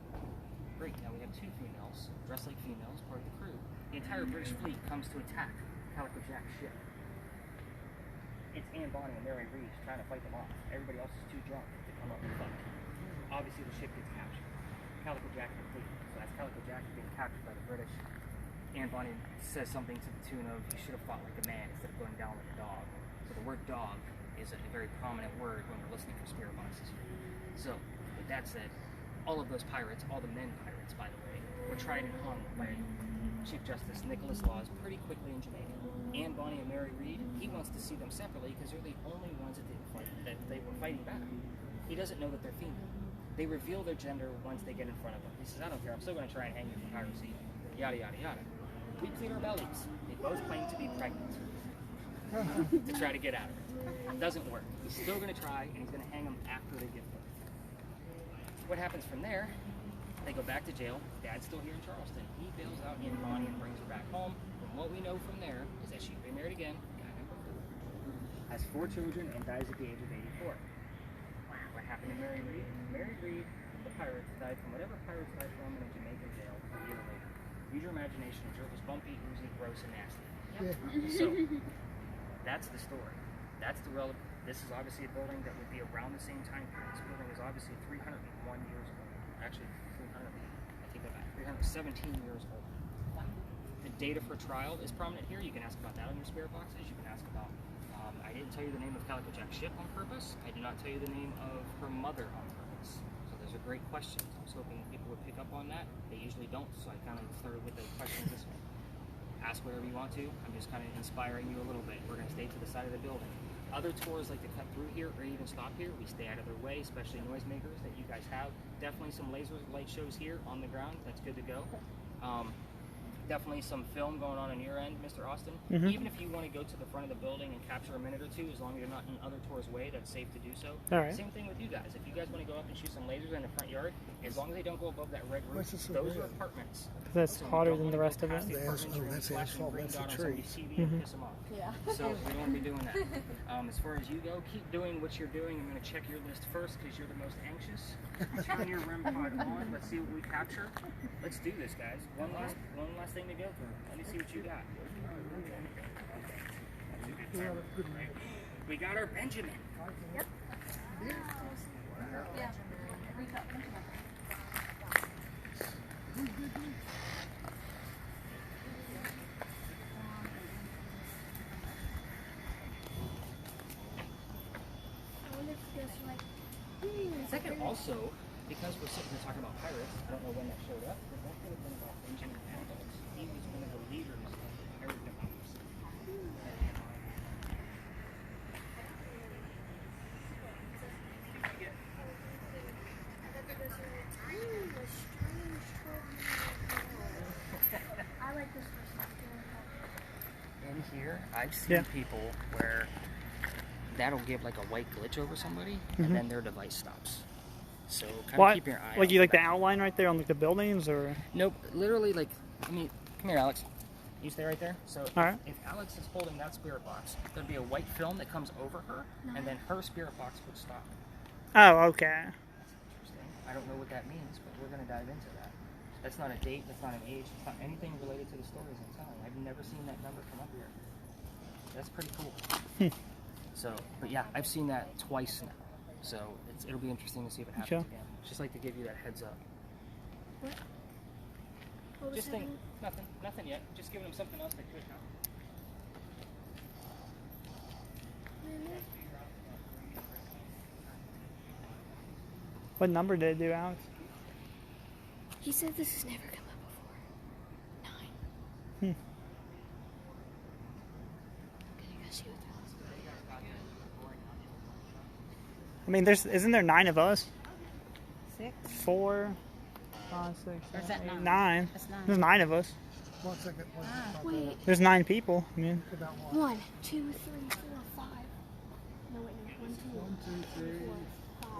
Great, now we have 2 females, dressed like females, part of the crew. The entire British fleet comes to attack Calico Jack's ship. It's Anne Bonney and Mary Read trying to fight them off. Everybody else is too drunk to come up and fight. Obviously, the ship gets captured. Calico Jack is fleet. So as Calico Jack is being captured by the British, Anne Bonney says something to the tune of, you should have fought like a man instead of going down like a dog. So the word dog is a very prominent word when we're listening for spirit boxes. So, with that said, all of those pirates, all the men pirates, by the way, were tried and hung by Chief Justice Nicholas Laws pretty quickly in Jamaica. Anne Bonney and Mary Read, he wants to see them separately because they're the only ones that they were fighting back. He doesn't know that they're female. They reveal their gender once they get in front of him. He says, I don't care, I'm still going to try and hang you for piracy. Yada, yada, yada. We clean our bellies. They both claim to be pregnant to try to get out of it. It doesn't work. He's still going to try, and he's going to hang them after they give birth. What happens from there, they go back to jail. Dad's still here in Charleston. He bails out in Bonnie and brings her back home. And what we know from there is that she remarried again, got number 4, has 4 children, and dies at the age of 84. What happened to Mary Reed? Mary Reed, the pirates, died from whatever pirates died from in a Jamaican jail a year later. Use your imagination. The joke was bumpy, oozy, gross, and nasty. So, that's the story. That's the relevant. This is obviously a building that would be around the same time period. This building is obviously 301 years old. Actually, 317 years old. The date of her trial is prominent here. You can ask about that on your spirit boxes. You can ask about, I didn't tell you the name of Calico Jack's ship on purpose. I did not tell you the name of her mother on purpose. So those are great questions. I was hoping people would pick up on that. They usually don't, so I kind of started with the questions this way. Ask whatever you want to. I'm just kind of inspiring you a little bit. We're going to stay to the side of the building. Other tours like to cut through here or even stop here. We stay out of their way, especially noisemakers that you guys have. Definitely some laser light shows here on the ground. That's good to go. Definitely some film going on your end, Mr. Austin. Even if you want to go to the front of the building and capture a minute or two, as long as you're not in other tours' way, that's safe to do so. All right. Same thing with you guys. If you guys want to go up and shoot some lasers in the front yard, as long as they don't go above that red roof, those are apartments. That's hotter than the rest of it. That's the asphalt, that's the tree. Piss them off. Yeah. So we don't want to be doing that. As far as you go, keep doing what you're doing. I'm going to check your list first because you're the most anxious. Turn your REM pod on. Let's see what we capture. Let's do this, guys. One last thing to go through. Let me see what you got. We got our Benjamin. Yep. Yeah. We got Benjamin. Second, also, because we're sitting here talking about pirates, I don't know when that showed up, but that could have been about Benjamin Adams. He was one of the leaders of the pirate democracy. I like this person. In here, I've seen people where that'll give like a white glitch over somebody, and then their device stops. So kind of keep your eye like out you like for the that. outline right there on like the buildings, or Nope, literally like, I mean, come here, Alex. You stay right there. So Alright. if Alex is holding that spirit box, there'd be a white film that comes over her, and then her spirit box would stop. oh, okay. That's interesting. I don't know what that means, but we're going to dive into that. That's not a date, that's not an age, it's not anything related to the stories I'm telling. I've never seen that number come up here. That's pretty cool. So, but yeah, I've seen that twice now. So it'll be interesting to see if it happens again. Just like to give you that heads up. What was Just think, happening? nothing yet. Just giving them something else that could happen. What number did it do, Alex? He said this has never come up before. 9. Can you guys see what that was? I mean, isn't there 9 of us? 6. 4, 5, 6, Or is 7, that 8, 9? 9. That's 9. There's 9 of us. 1 second. Wait. There's 9 people. I mean, About one. 1, 2, 3, 4, 5. No, wait, no. 1, 2, 3, 4, 5,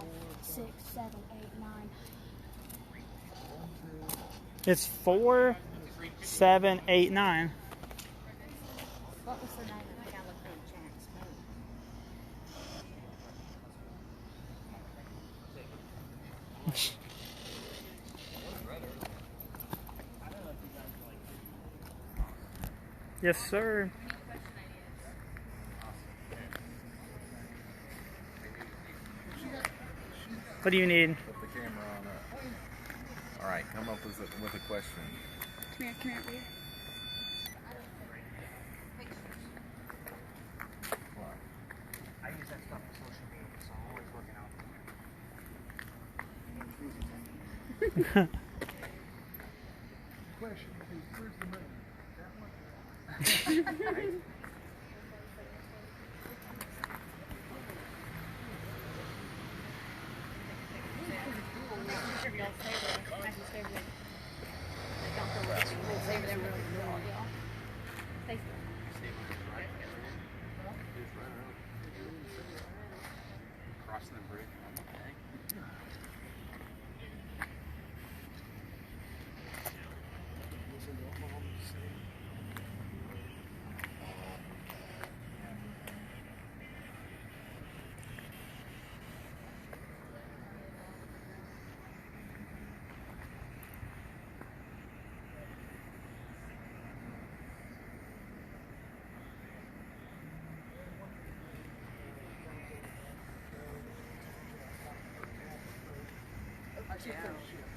6, 7, 8, 9. it's 4, 7, 8, 9. What was the name of the Calico Jack's movie? Yes, sir. What do you need? Put the camera on up. All right, come up with a question. Come here, Leah. What? I use that stuff for social media, so I'm always working out. Question is, where's the moon? That one? Right? of y'all stay there. Matthew stay over there. Like, don't go with you. Stay over there with all y'all. Stay Crossing the bridge. Okay.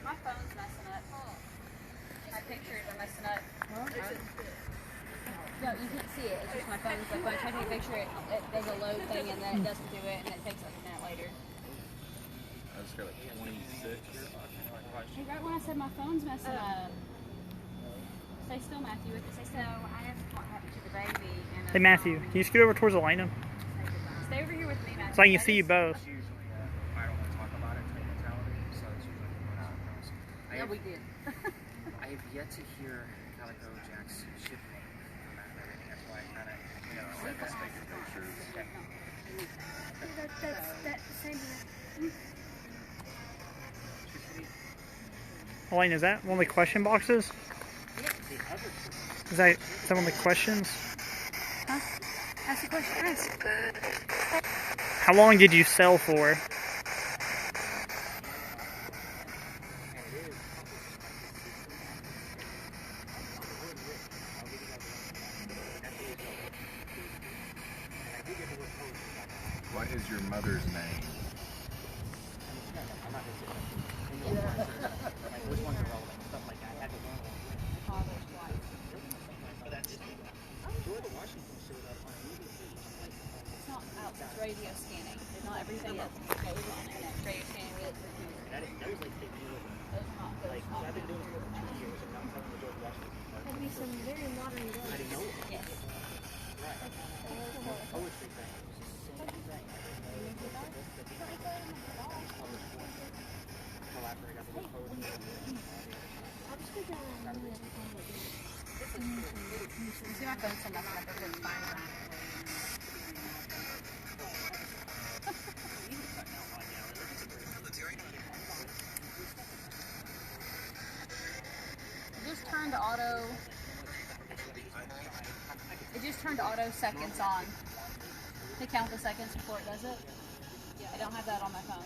My phone's messing up. My pictures are messing up. No, you can't see it. It's just my phone's like when I try to take a picture, it does a load thing and then it doesn't do it, and it takes like a minute later. I just got like 26. Hey, right when I said my phone's messing up. Stay still, Matthew. Stay still. I asked what happened to the baby. And Hey Matthew, can you scoot over towards Elena? Stay over here with me, Matthew. So I can see you both. Usually, I don't want to talk about it until mentality, so it's usually when I knows. Yeah, we did. I have yet to hear Calico Jack's ship name come out of everything. That's why I kind of, you know, said let's take the pictures. Okay. That's the same here. Elena, is that one of the question boxes? Is that some of the questions? Huh? Ask the question. Ask. How long did you sell for? What is your mother's name? Which ones are relevant? Stuff like that. I had to learn one. Father's wife. George Washington showed up on a movie. It's not out. It's radio scanning. There's not everything that goes on it. It's radio scanning with That was like the deal. those are not those Like, I've been doing it for 2 years, and I'm telling the George Washington part. That'd be some very modern I guns. didn't know it. yes. Right. Poetry thing. It was the same thing. Collaborate up with poetry. I'll just go down and look at You see my phone so messed up. It's fine. Just turned to auto. It just turned to auto seconds on to count the seconds before it does it. I don't have that on my phone.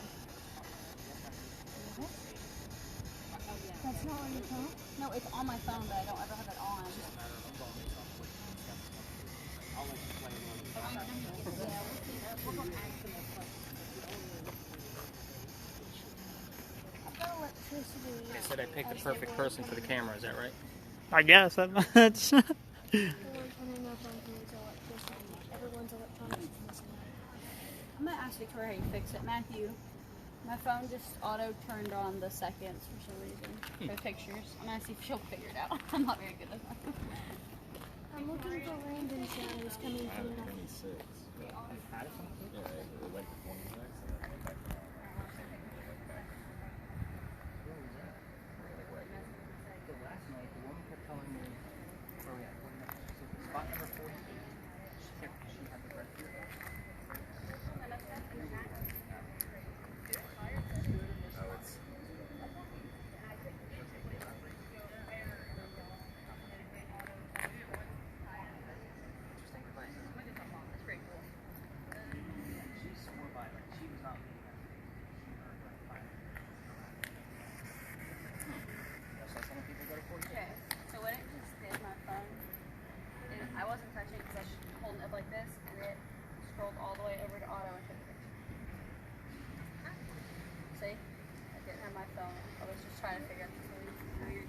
That's not on your phone? No, it's on my phone, but I don't ever have it on. Electricity. They said I picked the perfect person for the camera, is that right? I guess that's. Everyone's on my phone needs electricity. Everyone's electronics is missing out. I'm gonna ask Victoria how you fix it. Matthew, my phone just auto turned on the seconds for some reason. For pictures. I'm gonna see if she'll figure it out. I'm not very good at that. I'm looking for random sounds coming from the 26. Yeah, it went to 26. The last night, the woman kept telling me, where we at? So spot number 40, she had the breath here. No, it's That's pretty cool. She swore by it. She was not leaving. She heard like fire. That's how some people go to court. Okay, so when it just did my phone, I wasn't touching it because I was holding it up like this, and it scrolled all the way over to auto and took a picture. See? I didn't have my phone. I was just trying to figure out this really weird.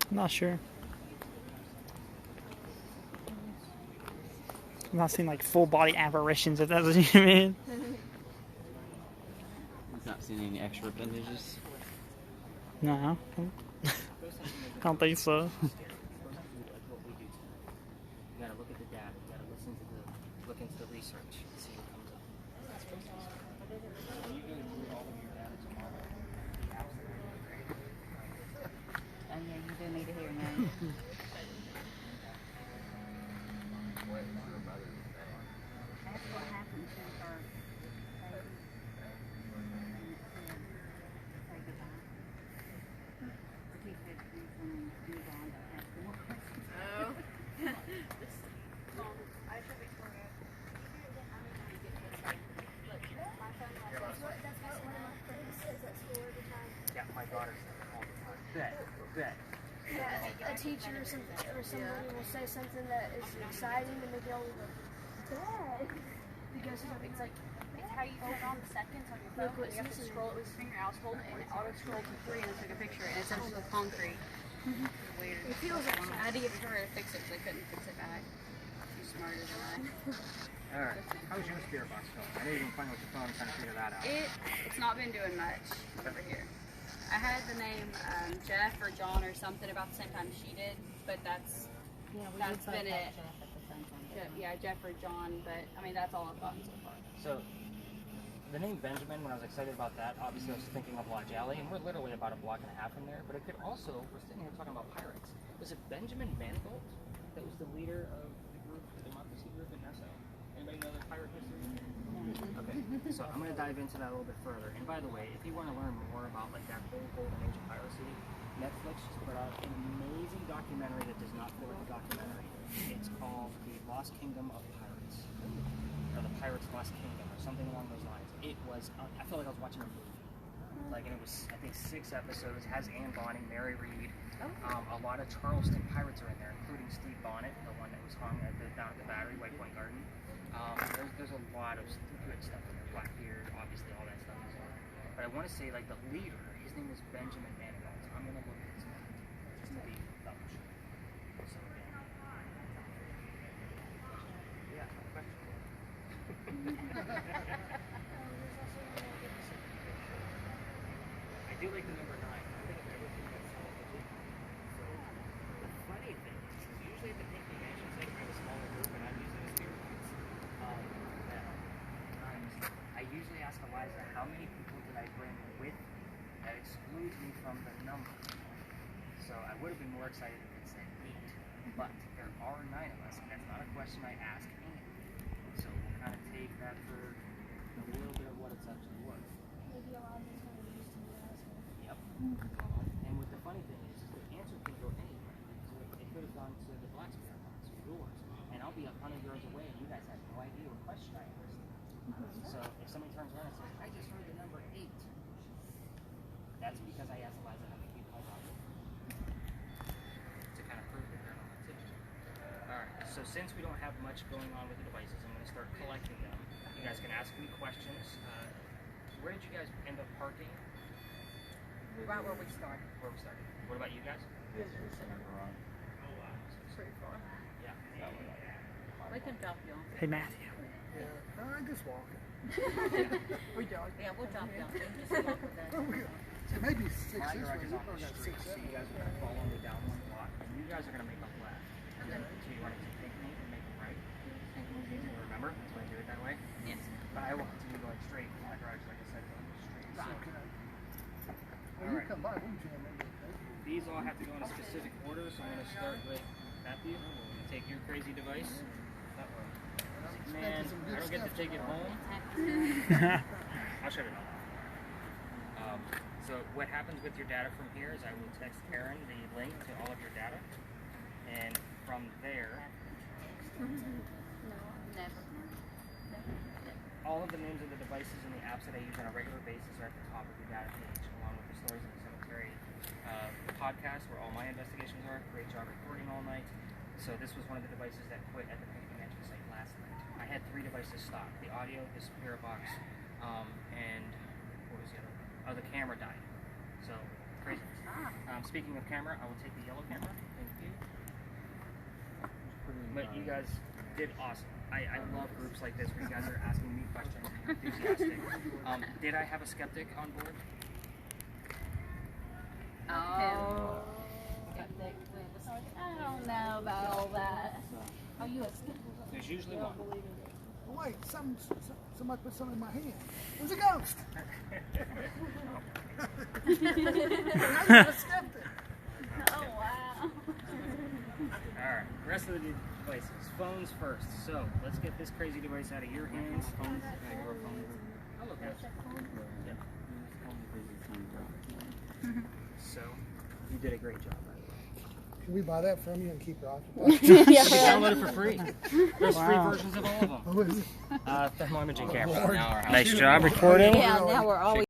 I'm not sure. I'm not seeing like full body apparitions, if that's what you mean. Not seen any extra appendages? No. I don't think so. Like what we do tonight. You gotta look at the data. You gotta look into the research and see what comes up. When you go through all of your data tomorrow, the apps that are really great. And yeah, you do need to hear now. That's what happens with our babies. Say goodbye. The kid said he's going to move on to ask more questions. Oh. Yeah, my daughter's there all the time. Bet. Yeah, a teacher or somebody will say something that is exciting and they go, Dad. Because It's like, it's how you turn on the seconds on your phone. You have to scroll it with your finger. I was holding it and it auto scrolled to 3 and I took a picture and it's actually concrete. Weird. It feels like I had to give it to her to fix it because I couldn't fix it back. She's smarter than I. Alright, how's your spirit box going? I know you've been playing with your phone trying to figure that out. It's not been doing much over here. I had the name Jeff or John or something about the same time she did, but that's been it. Jeff or John, but I mean that's all I've gotten so far. So, the name Benjamin, when I was excited about that, obviously I was thinking of Lodge Alley, and we're literally about a block and a half from there, but it could also, we're sitting here talking about pirates. Was it Benjamin Manigault that was the leader of the group, the democracy group in Nassau? Anybody know their pirate history? Okay, so I'm going to dive into that a little bit further. And by the way, if you want to learn more about like that whole golden age of piracy, Netflix just put out an amazing documentary that does not feel like a documentary. It's called The Lost Kingdom of Pirates, or The Pirates' Lost Kingdom, or something along those lines. It was, I felt like I was watching a movie. Like, and it was, I think, 6 episodes. It has Anne Bonny, Mary Reed. A lot of Charleston pirates are in there, including Steve Bonnet, the one that was hung down at the Battery, White Point Garden. There's a lot of good stuff in there. Blackbeard, obviously, all that stuff is in there. But I want to say, like, the leader, his name is Benjamin Manigault. I'm going to look at his name just to be double sure. So, again. Yeah, question. I do like the number 9. I think of everything that's small digit. So, the funny thing is usually at the Pinkney Mansion, they have a smaller group, and I'm using a spirit box. I usually ask Eliza, how many people did I bring with me? That excludes me from the number. So I would have been more excited if it said 8. But there are 9 of us, and that's not a question I ask Anne. So we'll kind of take that for a little bit of what it's actually worth. maybe a lot of these are used to be Yep. And what the funny thing is the answer can go anywhere. So it could have gone to the black spirit box or yours. And I'll be 100 yards away and you guys have no idea what question I asked. So if somebody turns around and says, I just heard the number 8, that's because I asked Eliza how many people I got with to kind of prove that they're not too. Alright, so since we don't have much going on with the devices, I'm going to start collecting them. You guys can ask me questions. Where did you guys end up parking? Right where we started. Where we started. What about you guys? Yes, we're center run. Pretty far. Yeah. We can drop you off. Hey, Matthew. Yeah, I'm just walking. We don't. Yeah, we'll drop you off. Just walk with us. So maybe 6 My this garage way. is We on probably the got street, 6, so 7. you guys are going to follow me down one block, and you guys are going to make a left. So you want to take Pinkney and make a right. Remember? That's why I do it that way. Yes. But I will continue going straight because my garage, like I said, is on the street. So, Okay. Well, you come by, we can jam in. these all have to go in a specific order, so I'm going to start with Matthew. I'm going to take your crazy device. That one. Man, I don't get to take it home. I'll shut it off. So what happens with your data from here is I will text Aaron the link to all of your data, and from there, Never. all of the names of the devices and the apps that I use on a regular basis are at the top of your data page, along with the Stories in the Cemetery podcast, where all my investigations are. Great job recording all night. So this was one of the devices that quit at the Pinkney Mansion site last night. I had 3 devices stop: the audio, the spirit box, and what was the other one? Oh, the camera died. So craziness. Speaking of camera, I will take the yellow camera. Thank you. But you guys did awesome. I love groups like this where you guys are asking me questions and you're enthusiastic. Did I have a skeptic on board? Oh. Skeptic. I don't know about all that. Are you a skeptic? There's usually one. Oh, wait, somebody put something in my hand. It was a ghost. I'm not a skeptic. Oh, wow. Alright, rest of the devices. Phones first. So, let's get this crazy device out of your hands. I'll look at it. So, you did a great job, by the way. Can we buy that from you and keep it occupied? You can download it for free. There's free versions of all of them. Oh, is it? Thermal imaging camera. Now our house Nice is job warm. recording. Yeah, now we're always